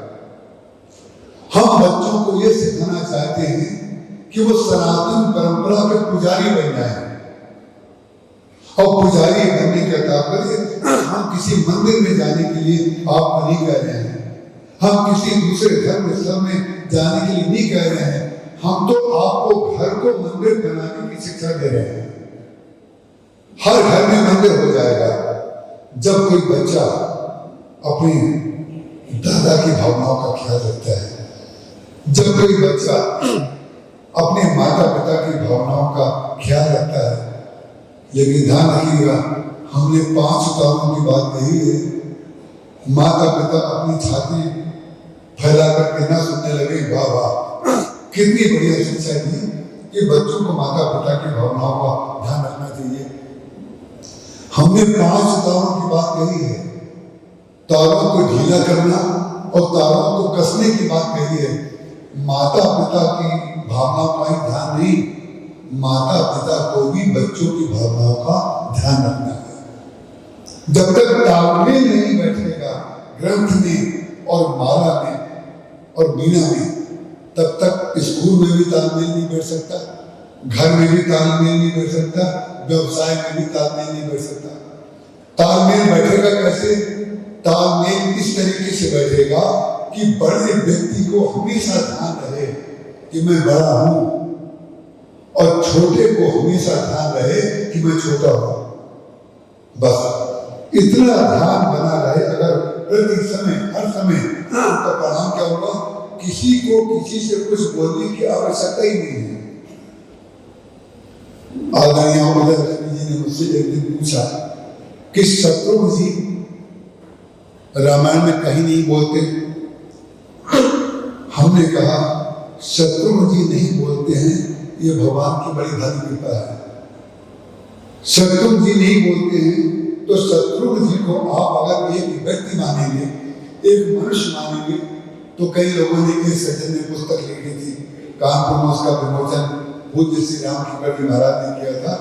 हम बच्चों को ये सिखाना चाहते हैं कि वो सनातन परंपरा के पुजारी बन जाए। और पुजारी बनने का तात्पर्य हम किसी मंदिर में जाने के लिए आप नहीं कह रहे हैं, हम किसी दूसरे धर्म स्थल में जाने के लिए नहीं कह रहे हैं। हम तो आपको घर को मंदिर बनाने की शिक्षा दे रहे हैं। हर घर में मंदिर हो जाएगा जब कोई बच्चा अपने दादा की भावनाओं का ख्याल रखता है, जब कोई बच्चा अपने माता पिता की भावनाओं का ख्याल रखता है। लेकिन ध्यान रखिएगा, हमने 5 उतारों की बात कही है। माता पिता अपनी छाती फैला करके ना सुनने लगे वाह वाह, कितनी बढ़िया शिक्षा दी कि बच्चों को माता पिता की भावनाओं का ध्यान रखना चाहिए। हमने 5 तारों की बात कही है। तारों को ढीला करना और तारों को कसने की बात कही है। माता पिता की भावनाओं का ही ध्यान नहीं, माता पिता को भी बच्चों की भावनाओं का ध्यान रखना है। जब तक तालमेल नहीं बैठेगा ग्रंथ में और माला में और बीना में, तब तक स्कूल में भी तालमेल नहीं बैठ सकता, घर में भी तालमेल नहीं बैठ सकता, व्यवसाय में भी तालमेल नहीं बैठ सकता। तालमेल बैठेगा कैसे? तालमेल इस तरीके से बैठेगा कि बड़े व्यक्ति को हमेशा ध्यान रहे कि मैं बड़ा हूं और छोटे को हमेशा ध्यान रहे कि मैं छोटा हूं। बस इतना ध्यान बना रहे अगर प्रति समय हर समय, तो परिणाम क्या होगा? किसी को किसी से कुछ बोलने की आवश्यकता ही नहीं है। आदरणीय उदय जी ने मुझसे एक दिन पूछा कि शत्रुघ्न जी रामायण में कहीं नहीं बोलते। हमने कहा शत्रुघ्न जी नहीं बोलते हैं, ये भगवान की बड़ी भारी कृपा है। शत्रुघ्न जी नहीं बोलते हैं तो शत्रुघ्न जी को आप अगर एक व्यक्ति मानेंगे, एक मनुष्य मानेंगे, तो कई लोगों ने एक सज्जन ने पुस्तक लिखी थी, कानपुर में उसका विमोचन पूज्य श्री राम कृष्ण जी महाराज ने किया था,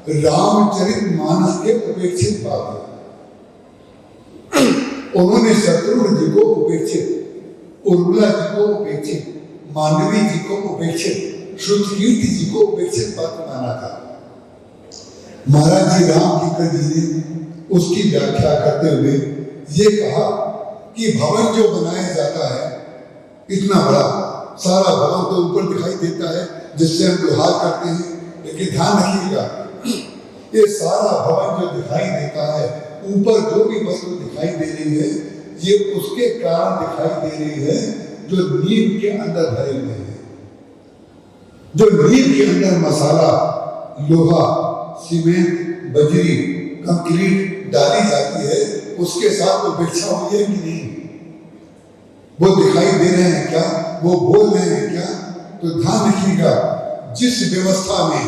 रामचरितमानस के उपेक्षित बातें। उन्होंने शत्रुघ्न जी को उपेक्षित, उर्मिला जी को उपेक्षित, मांडवी जी को उपेक्षित, श्रुतकीर्ति जी को उपेक्षित बात माना था। महाराज जी राम कृष्ण जी ने उसकी व्याख्या करते हुए ये कहा कि भवन जो बनाया जाता है इतना बड़ा, सारा भवन तो ऊपर दिखाई देता है जिससे हम व्यवहार करते हैं, लेकिन ध्यान रखिएगा ये सारा भवन जो दिखाई देता है, ऊपर जो भी वस्तु दिखाई दे रही है, ये उसके कारण दिखाई दे रही है जो नींव के अंदर भरे हुए हैं। जो नींव के अंदर मसाला, लोहा, सीमेंट, बजरी, कंक्रीट डाली जाती है, उसके साथ उपेक्षा हुई है कि नहीं? वो दिखाई दे रहे हैं क्या? वो बोल रहे हैं क्या? तो ध्यान रखिएगा, जिस व्यवस्था में,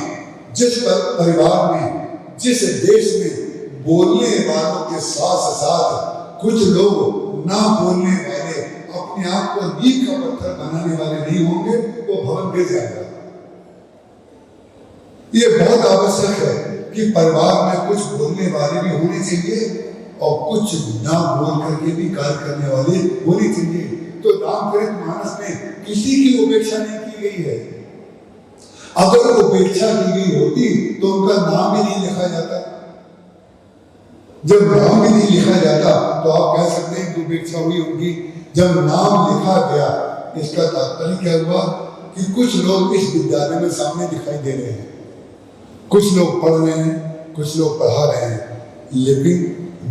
जिस परिवार में, जिस देश में बोलने वालों के साथ साथ कुछ लोग ना बोलने वाले, अपने आप को नींव का पत्थर बनाने वाले नहीं होंगे, वो भवन गिर जाएगा। ये बहुत आवश्यक है कि परिवार में कुछ बोलने वाले भी होने चाहिए और कुछ ना बोल करके भी कार्य करने वाले होने चाहिए। तो रामचरित मानस में किसी की उपेक्षा नहीं की गई है। अगर उपेक्षा की गई होती तो उनका नाम भी नहीं लिखा जाता। जब नाम भी नहीं लिखा जाता तो आप कह सकते हैं कि उपेक्षा हुई होगी। जब नाम लिखा गया, इसका तात्पर्य क्या हुआ कि कुछ लोग इस विद्यालय में सामने दिखाई दे रहे हैं, कुछ लोग पढ़ रहे हैं, कुछ लोग पढ़ा रहे हैं, लेकिन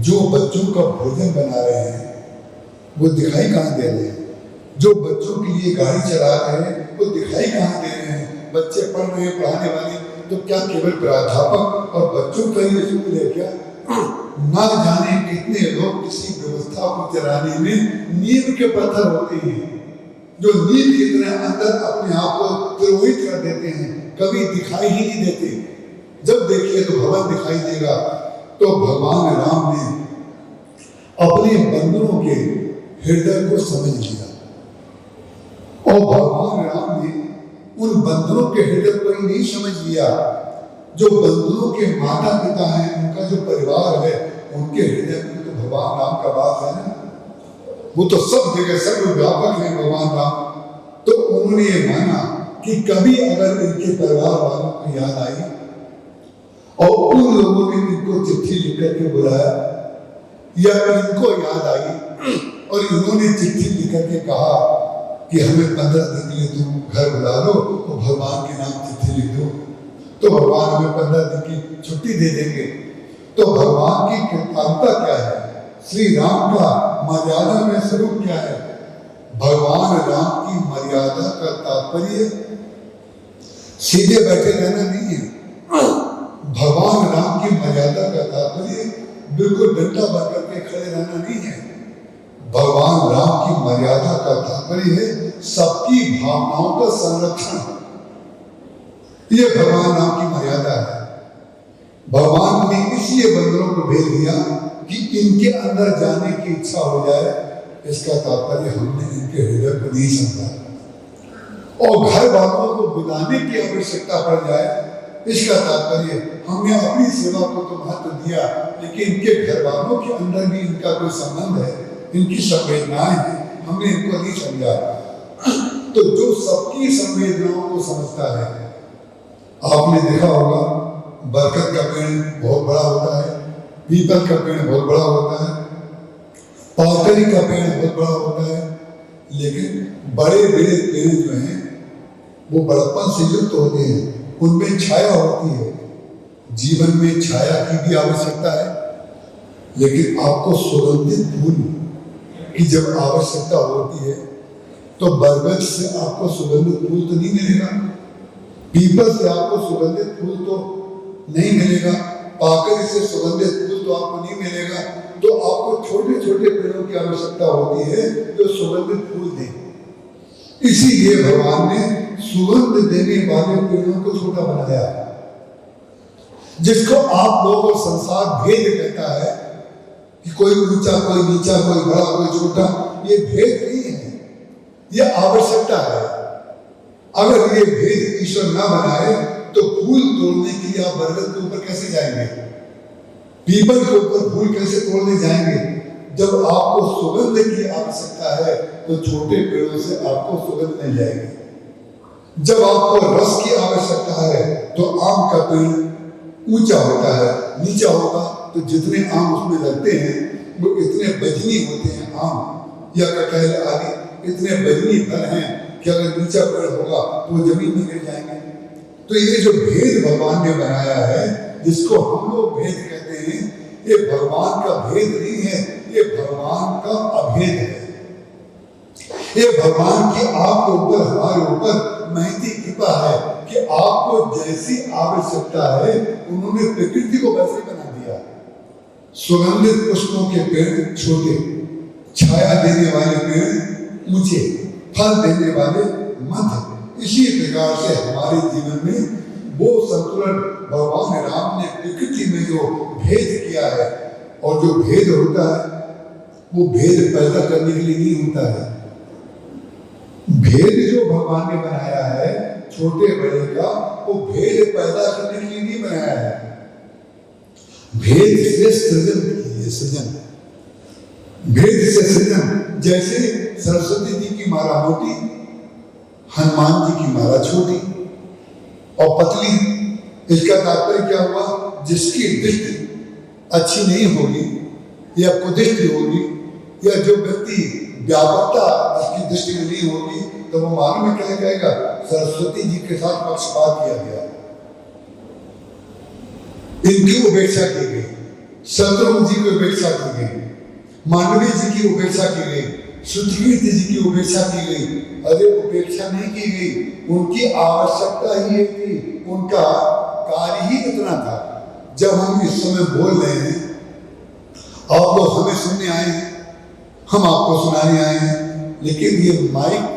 जो बच्चों का भोजन बना रहे हैं वो दिखाई कहाँ दे रहे हैं? जो बच्चों के लिए गाड़ी चला रहे हैं वो दिखाई कहाँ दे रहे हैं? बच्चे पढ़ रहे हैं, पढ़ाने वाले, तो क्या केवल प्राध्यापक और बच्चों का ही स्कूल है क्या? ना जाने कितने लोग किसी व्यवस्था को चलाने में नींव के पत्थर होते हैं, जो नींव की तरह अंदर अपने आप को तिरोहित कर देते हैं, कभी दिखाई ही नहीं देते। जब देखिए तो भवन दिखाई देगा। तो भगवान राम ने अपने बंदरों के हृदय को समझ लिया और भगवान राम ने उन बंदरों के हृदय को ही नहीं समझ लिया, जो बंदरों के माता पिता हैं, उनका जो परिवार है, उनके हृदय में तो भगवान राम का वास है ना। वो तो सब जगह सर्वव्यापक है भगवान राम। तो उन्होंने ये माना कि कभी अगर इनके परिवार वालों को याद आई और उन लोगों ने इनको चिट्ठी लिख करके बुलाया, या इनको याद आई और इन्होंने चिट्ठी लिख करके कहा कि हमें 15 दिन के लिए तुम घर बुला लो और भगवान के नाम चिट्ठी लिख दो, तो भगवान हमें 15 दिन की छुट्टी दे देंगे। तो भगवान की कृपालुता क्या है? श्री राम का मर्यादा में स्वरूप क्या है? भगवान राम की मर्यादा का तात्पर्य सीधे बैठे रहना नहीं है। भगवान राम की मर्यादा का तात्पर्य बिल्कुल डंडा बन करके खड़े रहना नहीं है। भगवान राम की मर्यादा का तात्पर्य है सबकी भावनाओं का संरक्षण। ये भगवान राम की मर्यादा है। भगवान ने इसलिए बंदरों को भेज दिया कि इनके अंदर जाने की इच्छा हो जाए। इसका तात्पर्य हमने इनके हृदय को नहीं समझा और घर वालों को बुलाने की आवश्यकता पड़ जाए, इसका तात्पर्य हमने अपनी सेवा को तो महत्व दिया, लेकिन इनके घर वालों के अंदर भी इनका कोई संबंध है, इनकी संवेदनाएं हैं, हमने इनको नहीं समझा। तो जो सबकी संवेदनाओं को समझता है, आपने देखा होगा बरगद का पेड़ बहुत बड़ा होता है, पीपल का पेड़ बहुत बड़ा होता है, पाकरी का पेड़ बहुत बड़ा होता है, लेकिन बड़े बड़े पेड़ जो हैं वो बड़प्पन से युक्त होते हैं, उनमें छाया होती है। जीवन में छाया की भी आवश्यकता है, लेकिन आपको सुगंधित फूल की जब आवश्यकता होती है तो बरगद से आपको सुगंधित फूल तो नहीं मिलेगा, पीपल से आपको सुगंधित फूल तो नहीं मिलेगा, पाकरी से सुगंधित फूल तो आपको नहीं मिलेगा। तो आपको छोटे छोटे पेड़ों की आवश्यकता होती है जो सुगंधित फूल दें। इसीलिए भगवान ने सुगंध देने वाले पेड़ों को छोटा बनाया, जिसको आप लोग और संसार भेद कहता है कि कोई ऊंचा, कोई नीचा, कोई बड़ा, कोई छोटा। ये भेद नहीं है, ये आवश्यकता है। अगर ये भेद ईश्वर ना बनाए तो फूल तोड़ने के लिए आप बरगद के ऊपर कैसे जाएंगे, पीपल के ऊपर फूल कैसे तोड़ने जाएंगे? जब आपको सुगंध की आवश्यकता है तो छोटे पेड़ों से आपको सुगंध मिल जाएगी। जब आपको रस की आवश्यकता है तो आम का पेड़ ऊंचा होता है, नीचा होगा तो जितने आम उसमें लगते हैं वो इतने बजनी होते हैं, आम या कटहल आदि इतने बजनी फल हैं कि अगर नीचा पेड़ होगा तो वो जमीन में गिर जाएंगे। तो ये जो भेद भगवान ने बनाया है, जिसको हम लोग भेद कहते हैं, ये भगवान का भेद नहीं है, ये भगवान का अभेद है। ये भगवान की आपके ऊपर, हमारे ऊपर महती कृपा है कि आपको जैसी आवश्यकता है उन्होंने प्रकृति को वैसे बना दिया। सुगंधित पुष्पों के पेड़ छोटे, छाया देने वाले पेड़ ऊंचे, फल देने वाले मध्य, इसी प्रकार से हमारे जीवन में वो संतुलन भगवान राम ने प्रकृति में जो भेद किया है, और जो भेद होता है वो भेद पैदा करने के लिए नहीं होता है। भेद जो भगवान ने बनाया है छोटे बड़े का, वो भेद पैदा करने के लिए नहीं बनाया है। भेद से सृजन की, सृजन, भेद से सृजन। जैसे सरस्वती जी की माला मोटी, हनुमान जी की माला छोटी और पतली। इसका तात्पर्य क्या हुआ? जिसकी दृष्टि अच्छी नहीं होगी या कुदृष्टि होगी, या जो व्यक्ति व्यापकता उसकी दृष्टि में नहीं होगी, तो वो मालूम में क्या कहेगा? सरस्वती जी के साथ पक्षपात किया गया, इनकी उपेक्षा की गई, शत्रुघ्न जी की उपेक्षा की गई, मांडवी जी की उपेक्षा की गई, श्रुतकीर्ति जी की उपेक्षा की गई। अरे उपेक्षा नहीं की गई, उनकी आवश्यकता ही ये थी, उनका कार्य ही इतना था। जब हम इस समय बोल रहे हैं, आप लोग हमें सुनने आए हैं, हम आपको सुनाने आए हैं, लेकिन ये माइक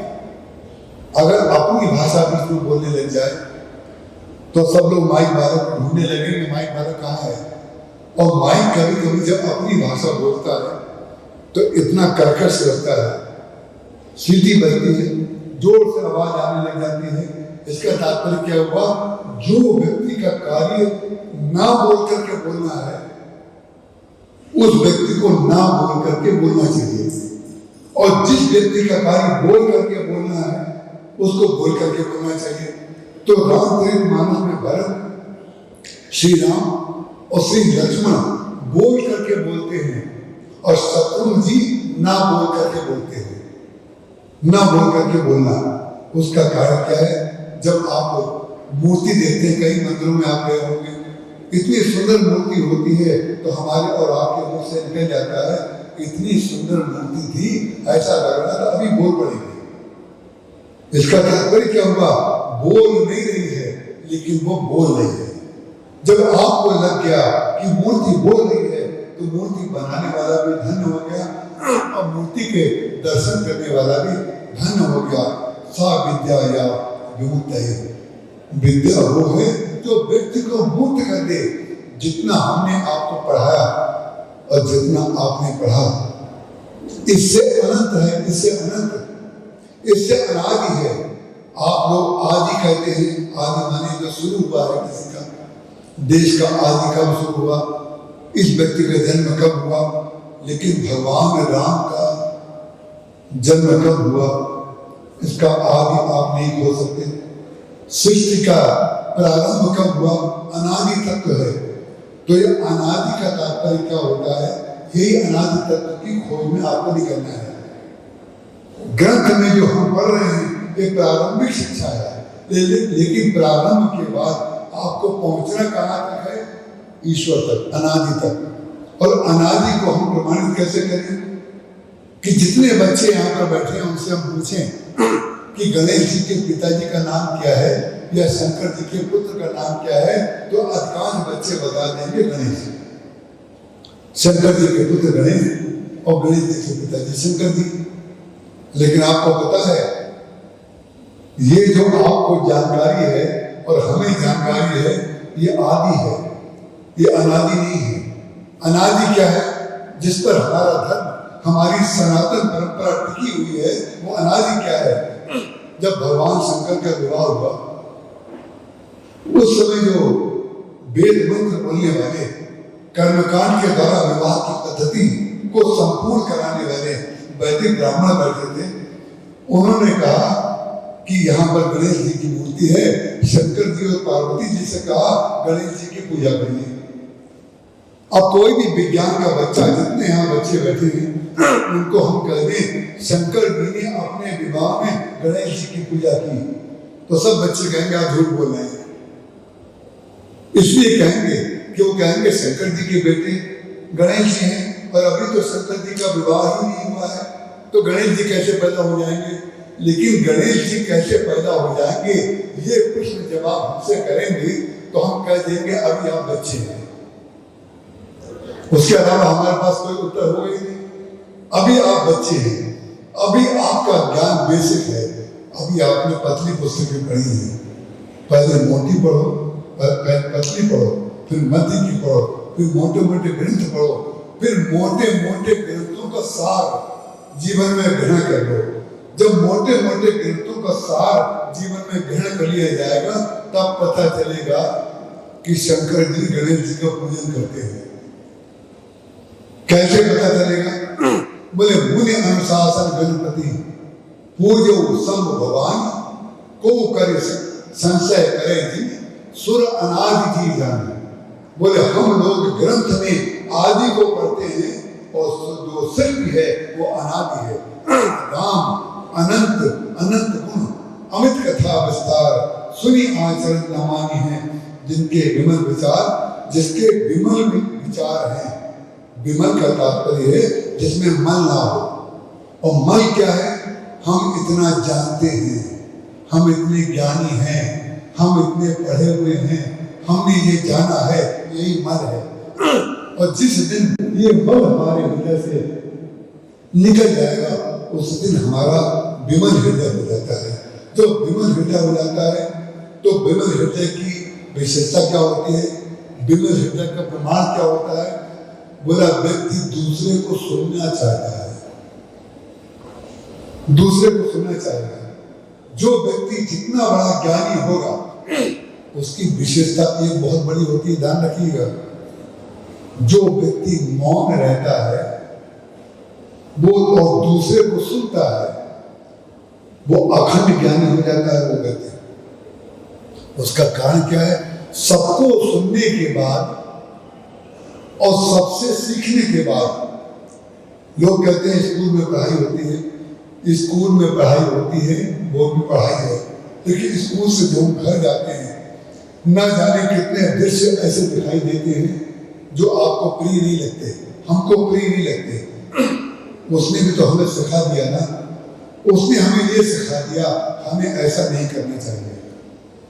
अगर अपनी भाषा बीच में बोलने लग जाए तो सब लोग माइक वालों को ढूंढने लगेंगे, माइक वाला कहाँ है। और माइक कभी कभी जब अपनी भाषा बोलता है तो इतना कर्कश लगता है, सीटी बजती है, जोर से आवाज आने लग जाती है। इसका तात्पर्य क्या हुआ? जो व्यक्ति का कार्य ना बोल करके बोलना है, उस व्यक्ति को ना बोल करके बोलना चाहिए, और जिस व्यक्ति का कार्य बोल करके बोलना है उसको बोल करके बोलना चाहिए। तो रामचरित मानस में भरत, श्री राम और श्री लक्ष्मण बोल करके बोलते हैं, और शत्रुघ्न जी ना बोल करके बोलते हैं। ना बोल करके बोलना, उसका कारण क्या है? जब आप मूर्ति देखते हैं, कई मंदिरों में आप गए होंगे, इतनी सुंदर मूर्ति होती है तो हमारे और आपके मुंह से निकल जाता है, इतनी सुंदर मूर्ति थी, ऐसा लग रहा था अभी बोल पड़ेगी। इसका तात्पर्य क्या हुआ? बोल नहीं रही है, लेकिन वो बोल रही है। जब आपको लग गया कि मूर्ति बोल रही है, तो मूर्ति बनाने वाला भी धन्य हो गया, और मूर्ति के दर्शन करने वाला भी धन्य हो गया। सा विद्या या विमुक्त है, विद्या वो है जो व्यक्ति को मुक्त कर दे। जितना हमने आपको पढ़ाया और जितना आपने पढ़ा, इससे अनंत है, इससे अनंत, इससे अनादि है। आप लोग आदि कहते हैं, आदि माने जो शुरू हुआ है किसी का, देश का आदि कब शुरू हुआ, इस व्यक्ति का जन्म कब हुआ, लेकिन भगवान राम का जन्म कब हुआ, इसका आदि आप नहीं खोज सकते। सृष्टि का प्रारंभ कब हुआ, अनादि तत्व है। तो ये अनादि का तात्पर्य क्या होता है? यही अनादि तत्व की खोज में आपको निकलना है। ग्रंथ में जो हम पढ़ रहे हैं ये प्रारंभिक शिक्षा है, लेकिन प्रारंभ के बाद आपको पहुंचना कहाँ तक है? ईश्वर तक, अनादि तक। और अनादि को हम प्रमाणित कैसे करें? कि जितने बच्चे यहाँ पर बैठे हैं उनसे हम पूछें कि गणेश जी के पिताजी का नाम क्या है या शंकर जी के पुत्र का नाम क्या है, तो अधिकांश बच्चे बता देंगे गणेश। शंकर जी के पुत्र गणेश और गणेश जी के पिताजी शंकर जी। लेकिन आपको पता है, ये जो आपको जानकारी है और हमें जानकारी है, ये आदि है, ये अनादि नहीं है। अनादि क्या है? जिस पर हमारा धर्म, हमारी सनातन परंपरा टिकी हुई है, वो अनादि क्या है? जब भगवान शंकर का विवाह हुआ, उस समय जो वेद मंत्र बोलने वाले, कर्मकांड के द्वारा विवाह की पद्धति को संपूर्ण कराने वाले वैदिक ब्राह्मण बैठे थे, उन्होंने कहा कि यहाँ पर गणेश जी की मूर्ति है, शंकर जी और पार्वती जी से कहा गणेश जी की पूजा करिए। अब कोई भी विज्ञान का बच्चा, जितने यहाँ बच्चे बैठे हैं, उनको हम कह दें शंकर जी ने अपने विवाह में गणेश जी की पूजा की, तो सब बच्चे कहेंगे आप झूठ बोल रहे हैं। इसलिए कहेंगे कि वो कहेंगे शंकर जी के बेटे गणेश जी हैं, और अभी तो शंकर जी का विवाह ही नहीं हुआ है, तो गणेश जी कैसे पैदा हो जाएंगे? लेकिन गणेश जी कैसे पैदा हो जाएंगे, ये प्रश्न जब आप हमसे करेंगे तो हम कह देंगे अभी आप बच्चे हैं। उसके अलावा हमारे पास कोई उत्तर होगा ही नहीं। अभी आप बच्चे हैं, अभी आपका ज्ञान बेसिक है, अभी आपने पतली पुस्तकें पढ़ी हैं, पहले मोटी पढ़ो, पतली पढ़ो, फिर मध्य की पढ़ो, फिर मोटे मोटे ग्रंथ पढ़ो, फिर मोटे मोटे ग्रंथों का सार जीवन में ग्रहण कर लो। जब मोटे मोटे ग्रंथों का सार जीवन में ग्रहण कर लिया जाएगा, तब पता चलेगा कि शंकर जी गणेश जी का पूजन करते हैं। कैसे पता चलेगा? बोले मुनि अनुशासन गणपति पूजो सम भगवान को करे संशय करे जी सुर अनादि जी जाने। बोले हम लोग ग्रंथ में आदि को पढ़ते हैं और जो शिल्प है वो अनादि है। राम अनंत अनंत गुण अमित कथा विस्तार सुनी आचरण न मानी है जिनके विमल विचार, जिसके विमल विचार हैं। विमल का तात्पर्य है जिसमें मल ना हो। और मल क्या है? हम इतना जानते हैं, हम इतने ज्ञानी हैं, हम इतने पढ़े हुए हैं, हमने ये जाना है, यही मल है। और जिस दिन ये मल हमारे हृदय से निकल जाएगा, उस दिन हमारा विमल हृदय हो जाता है। तो विमल हृदय हो जाता है, तो विमल हृदय की विशेषता क्या होती है? विमल हृदय का प्रमाण क्या होता है? बोला व्यक्ति दूसरे को सुनना चाहता है, दूसरे को सुनना चाहेगा। जो व्यक्ति जितना बड़ा ज्ञानी होगा, उसकी विशेषता एक बहुत बड़ी होती है, ध्यान रखिएगा। जो व्यक्ति मौन रहता है वो और दूसरे को सुनता है, वो अखंड ज्ञानी हो जाता है वो व्यक्ति। उसका कारण क्या है? सबको सुनने के बाद और सबसे सीखने के बाद। लोग कहते हैं स्कूल में पढ़ाई होती है, स्कूल में पढ़ाई होती है, वो भी पढ़ाई है, लेकिन स्कूल से जो घर जाते हैं, न जाने कितने दृश्य ऐसे दिखाई देते हैं जो आपको प्रिय नहीं लगते, हमको प्रिय नहीं लगते। उसने भी तो हमें सिखा दिया ना, उसने हमें ये सिखा दिया हमें ऐसा नहीं करना चाहिए।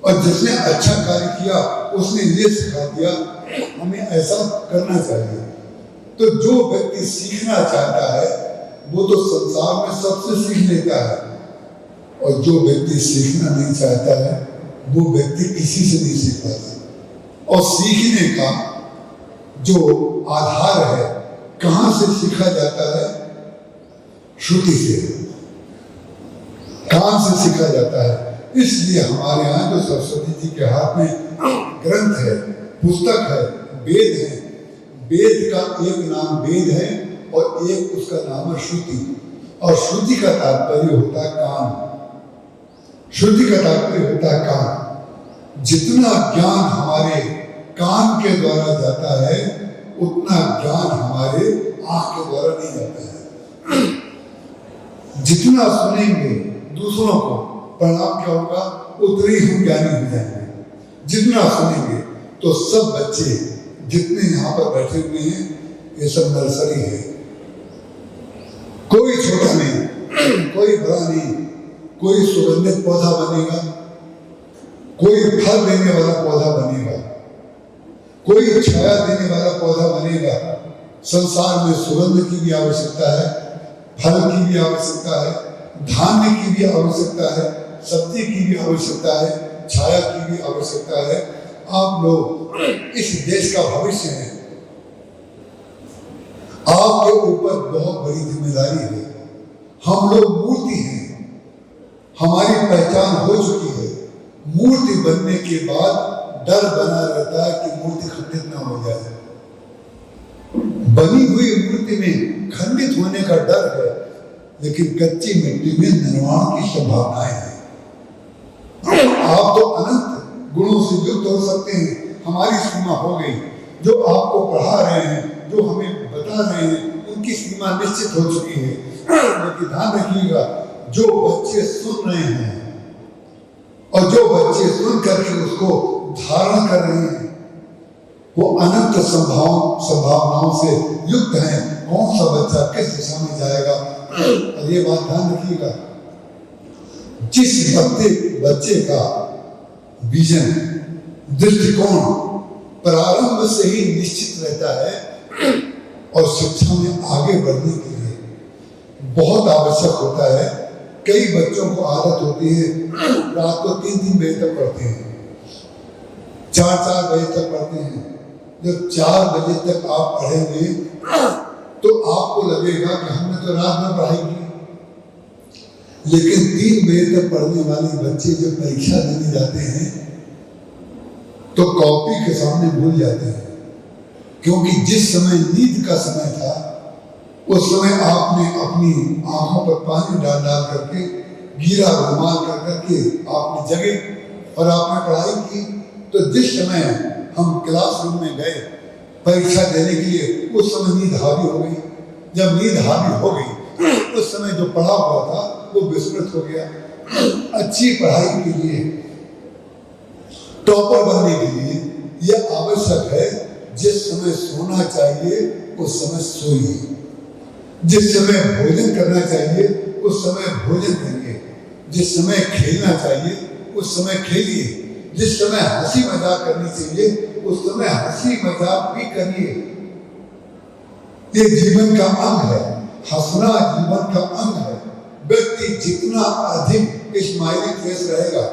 और जिसने अच्छा कार्य किया उसने ये सिखा दिया हमें ऐसा करना चाहिए। तो जो व्यक्ति सीखना चाहता है वो तो संसार में सबसे सीख लेता है, और जो व्यक्ति सीखना नहीं चाहता है वो व्यक्ति किसी से नहीं सीख पाता। और सीखने का जो आधार है, कहाँ से सीखा जाता है? श्रुति से, कान से सीखा जाता है। इसलिए हमारे यहाँ जो सरस्वती जी के हाथ में ग्रंथ है, पुस्तक है, वेद है, वेद का एक नाम वेद है और एक उसका नाम है श्रुति। और श्रुति का तात्पर्य होता है कान, श्रुति का तात्पर्य होता है कान। जितना ज्ञान हमारे कान के द्वारा जाता है उतना ज्ञान हमारे आंख के द्वारा नहीं जाता है। जितना सुनेंगे दूसरों को, परिणाम क्या होगा? उतने ही हम ज्ञानी हो जाएंगे। जितना सुनेंगे तो सब बच्चे जितने यहाँ पर बैठे हुए हैं ये सब नर्सरी है, कोई छोटा नहीं, कोई बड़ा नहीं। कोई सुगंधित पौधा बनेगा, कोई फल देने वाला पौधा बनेगा, कोई छाया देने वाला पौधा बनेगा। संसार में सुगंध की भी आवश्यकता है, फल की भी आवश्यकता है, धान्य की भी आवश्यकता है, सब्जी की भी आवश्यकता है, छाया की भी आवश्यकता है। आप लोग इस देश का भविष्य हैं, आपके ऊपर बहुत बड़ी जिम्मेदारी है। हम लोग मूर्ति हैं, हमारी पहचान हो चुकी है। मूर्ति बनने के बाद डर बना रहता है कि मूर्ति खंडित ना हो जाए। बनी हुई मूर्ति में खंडित होने का डर है, लेकिन कच्ची मिट्टी में निर्माण की संभावनाएं हैं। आप तो अनंत गुणों से युक्त हो सकते हैं, हमारी सीमा हो गई। जो आपको पढ़ा रहे हैं, जो हमें बता रहे हैं, उनकी सीमा निश्चित हो चुकी है। लेकिन ध्यान रखिएगा, जो बच्चे सुन रहे हैं और जो बच्चे सुन करके उसको धारण कर रहे हैं, वो अनंत संभावनाओं से युक्त हैं। कौन सा बच्चा किस दिशा में जाएगा, और ये बात ध्यान रखिएगा। जिस बच्चे का विजन, दृष्टिकोण प्रारंभ से ही निश्चित रहता है और शिक्षा में आगे बढ़ने के लिए बहुत आवश्यक होता है कई बच्चों को आदत होती है रात को 3-3 बजे तक पढ़ते हैं, 4-4 बजे तक पढ़ते हैं। जब 4 बजे तक आप पढ़ेंगे तो आपको लगेगा कि हमने तो रात में पढ़ाई की। लेकिन 3 बजे तक पढ़ने वाले बच्चे जब परीक्षा देने जाते हैं तो कॉपी के सामने भूल जाते हैं, क्योंकि जिस समय नींद का समय था उस समय आपने अपनी आंखों पर पानी डाल डाल करके, गीला रुमाल कर करके आपने जगे और आपने पढ़ाई की। तो जिस समय हम क्लासरूम में गए परीक्षा देने के लिए, उस समय नींद हावी हो गई। जब नींद हावी हो गई उस समय जो पढ़ा हुआ था वो विस्मृत हो गया। अच्छी पढ़ाई के लिए, टॉपर बनने के लिए यह आवश्यक है, जिस समय सोना चाहिए उस समय सोइए, जिस समय भोजन करना चाहिए उस समय भोजन करिए, जिस समय खेलना चाहिए उस समय खेलिए, जिस समय हंसी मजाक करनी चाहिए उस समय हंसी मजाक भी करिए। ये जीवन का अंग है, हंसना जीवन का अंग है। व्यक्ति जितना अधिक स्माइलिंग फेस रहेगा,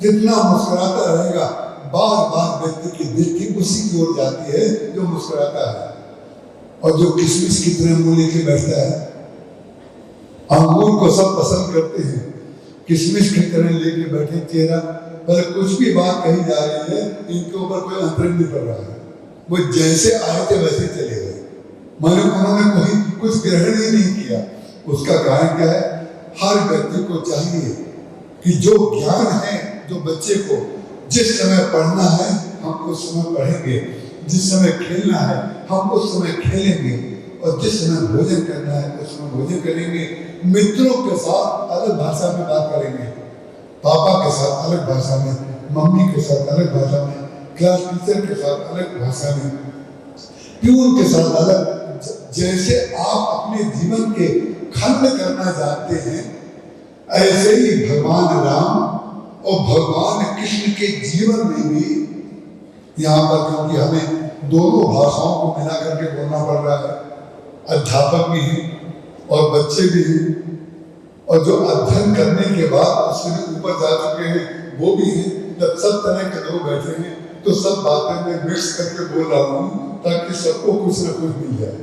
जितना मुस्कुराता रहेगा, बार बार व्यक्ति की दृष्टि उसी की ओर जाती है जो मुस्कुराता है। और जो किशमिश की तरह मुंह लेके बैठता है, अंगूर को सब पसंद करते हैं, किशमिश की तरह लेके बैठे चेहरा, पर कुछ भी बात कही जा रही है इनके ऊपर कोई अंतर नहीं पड़ रहा है। वो जैसे आए थे वैसे चले गए, मानो उन्होंने कोई कुछ ग्रहण ही नहीं किया। उसका कारण क्या है? हर व्यक्ति को चाहिए कि जो ज्ञान है, जो बच्चे को जिस समय पढ़ना है हम उस समय पढ़ेंगे, जिस समय खेलना है हम उस समय खेलेंगे, और जिस समय भोजन करना है उस समय भोजन करेंगे। मित्रों के साथ अलग भाषा में बात करेंगे, पापा के साथ अलग भाषा में, मम्मी के साथ अलग भाषा में, क्लास टीचर के साथ अलग भाषा में, प्यून के साथ अलग। जैसे आप अपने जीवन के खंड करना चाहते हैं, ऐसे ही भगवान राम और भगवान कृष्ण के जीवन में भी यहाँ पर, क्योंकि हमें दोनों भाषाओं को मिला करके बोलना पड़ रहा है, अध्यापक भी हैं और बच्चे भी हैं, और जो अध्ययन करने के बाद उससे भी ऊपर जा चुके हैं वो भी हैं। जब सब तरह के लोग बैठे हैं तो सब बातें मैं मिक्स करके बोल रहा हूँ ताकि सबको कुछ न कुछ मिल जाए।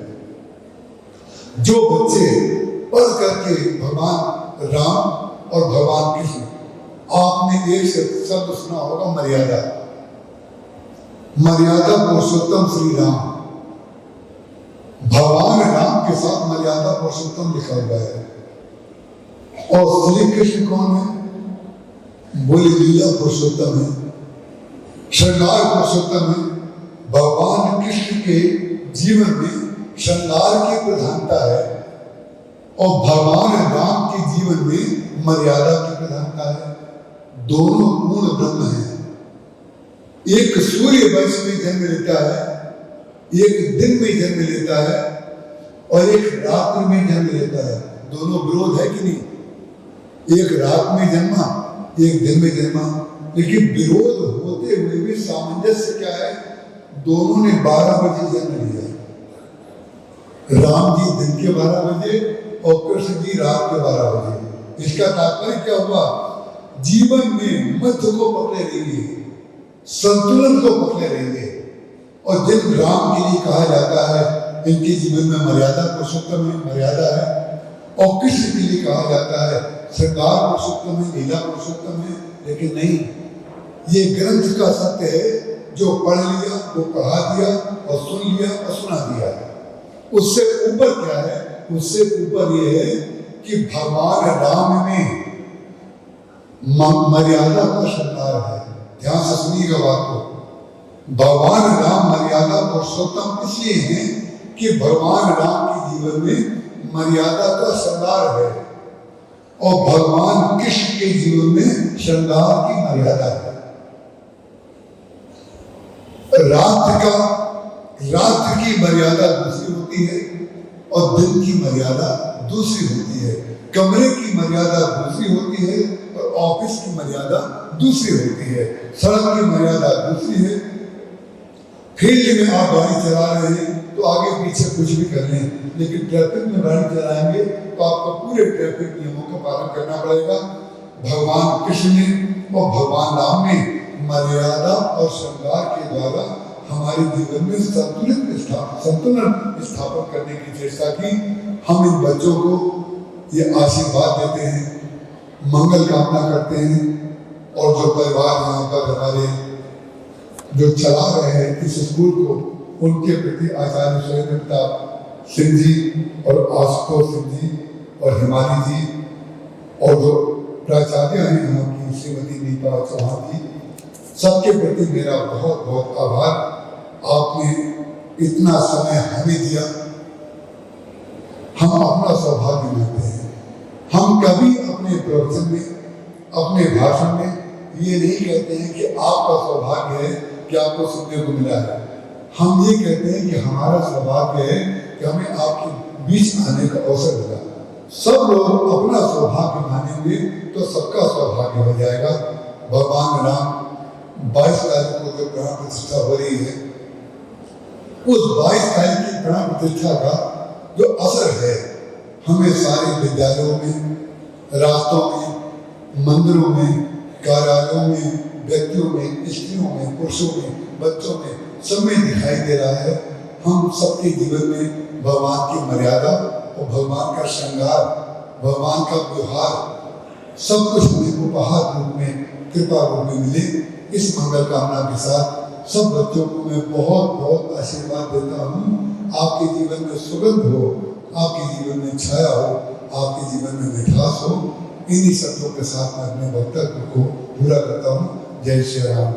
जो बच्चे पढ़ करके भगवान राम और भगवान कृष्ण, आपने एक शब्द सुना होगा मर्यादा, मर्यादा पुरुषोत्तम श्री राम। भगवान राम के साथ मर्यादा पुरुषोत्तम लिखा हुआ है। और श्री कृष्ण कौन है? बोले लीला पुरुषोत्तम है, श्रृंगार पुरुषोत्तम है। भगवान कृष्ण के जीवन में श्रृंगार की प्रधानता है और भगवान राम के जीवन में मर्यादा की प्रधानता है। दोनों पूर्ण ब्रह्म हैं। एक सूर्य वंश में जन्म लेता है, एक दिन में जन्म लेता है और एक रात्रि में जन्म लेता है। दोनों विरोध है कि नहीं? एक रात में जन्मा, एक दिन में जन्मा, लेकिन विरोध होते हुए भी सामंजस्य क्या है? दोनों ने 12 बजे जन्म लिया। राम जी दिन के 12 बजे और कृष्ण जी रात के 12 बजे। इसका तात्पर्य क्या हुआ? जीवन में मध्य को पकड़े रहिए, संतुलन को पकड़े रहिए। और जिन राम के लिए कहा जाता है इनके जीवन में मर्यादा पुरुषोत्तम है, मर्यादा है, और कृष्ण के लिए कहा जाता है श्रृंगार पुरुषोत्तम है, लीला पुरुषोत्तम है। लेकिन नहीं, ये ग्रंथ का सत्य है। जो पढ़ लिया वो पढ़ा दिया और सुन लिया और सुना दिया। उससे ऊपर क्या है? उससे ऊपर ये है कि भगवान राम में मर्यादा का श्रृंगार है। ध्यान से सुनिएगा बात को। भगवान राम मर्यादा पुरुषोत्तम इसलिए हैं कि भगवान राम के जीवन में मर्यादा का श्रृंगार है और भगवान कृष्ण के जीवन में श्रृंगार की मर्यादा है। रात्रि की मर्यादा दूसरी होती है और दिन की मर्यादा दूसरी होती है। कमरे की मर्यादा दूसरी होती है और ऑफिस की मर्यादा दूसरी होती है। सड़क की मर्यादा दूसरी है, फील्ड में आप गाड़ी चला रहे हैं तो आगे पीछे कुछ भी कर लें, लेकिन ट्रैफिक में गाड़ी चलाएंगे तो आपको पूरे ट्रैफिक नियमों का पालन करना पड़ेगा। भगवान कृष्ण ने और भगवान राम ने मर्यादा और श्रृंगार के द्वारा हमारे जीवन में संतुलन स्थापन करने की चेष्टा की। हम इन बच्चों को ये आशीर्वाद देते हैं, मंगल कामना करते हैं, और जो परिवार यहाँ पर हमारे जो चला रहे हैं इस स्कूल को, उनके प्रति आचार्य सुरेंद्र प्रताप सिंह जी और आशुतोष सिंह जी और हिमानी जी और जो प्राचार्य हैं यहाँ की श्रीमती नीपा चौहान जी, सबके प्रति मेरा बहुत बहुत आभार। आपने इतना समय हमें दिया, हम अपना सौभाग्य मानते हैं। हम कभी अपने प्रवचन में, अपने भाषण में ये नहीं कहते हैं कि आपका सौभाग्य है कि आपको सुनने को मिला है। हम ये कहते हैं कि हमारा सौभाग्य है कि हमें आपके बीच आने का अवसर मिला। सब लोग अपना सौभाग्य मानेंगे तो सबका सौभाग्य हो जाएगा। भगवान राम 22 तारीख को जो प्राण प्रतिष्ठा हो रही है, उस 22 तारीख की प्राण प्रतिष्ठा का जो असर है हमें सारे विद्यालयों में, रास्तों में, मंदिरों में, कार्यालयों में, व्यक्तियों में, स्त्रियों में, पुरुषों में, बच्चों में, सब में दिखाई दे रहा है। हम सबके जीवन में भगवान की मर्यादा और भगवान का श्रृंगार, भगवान का व्यवहार, सब कुछ हमें उपहार रूप में, कृपा रूप में मिले। इस मंगल कामना के साथ सब बच्चों को मैं बहुत बहुत आशीर्वाद देता हूँ। आपके जीवन में सुगंध हो, आपके जीवन में छाया हो, आपके जीवन में मिठास हो। इन्हीं शब्दों के साथ मैं अपने वक्तव्य को पूरा करता हूँ। जय श्री राम।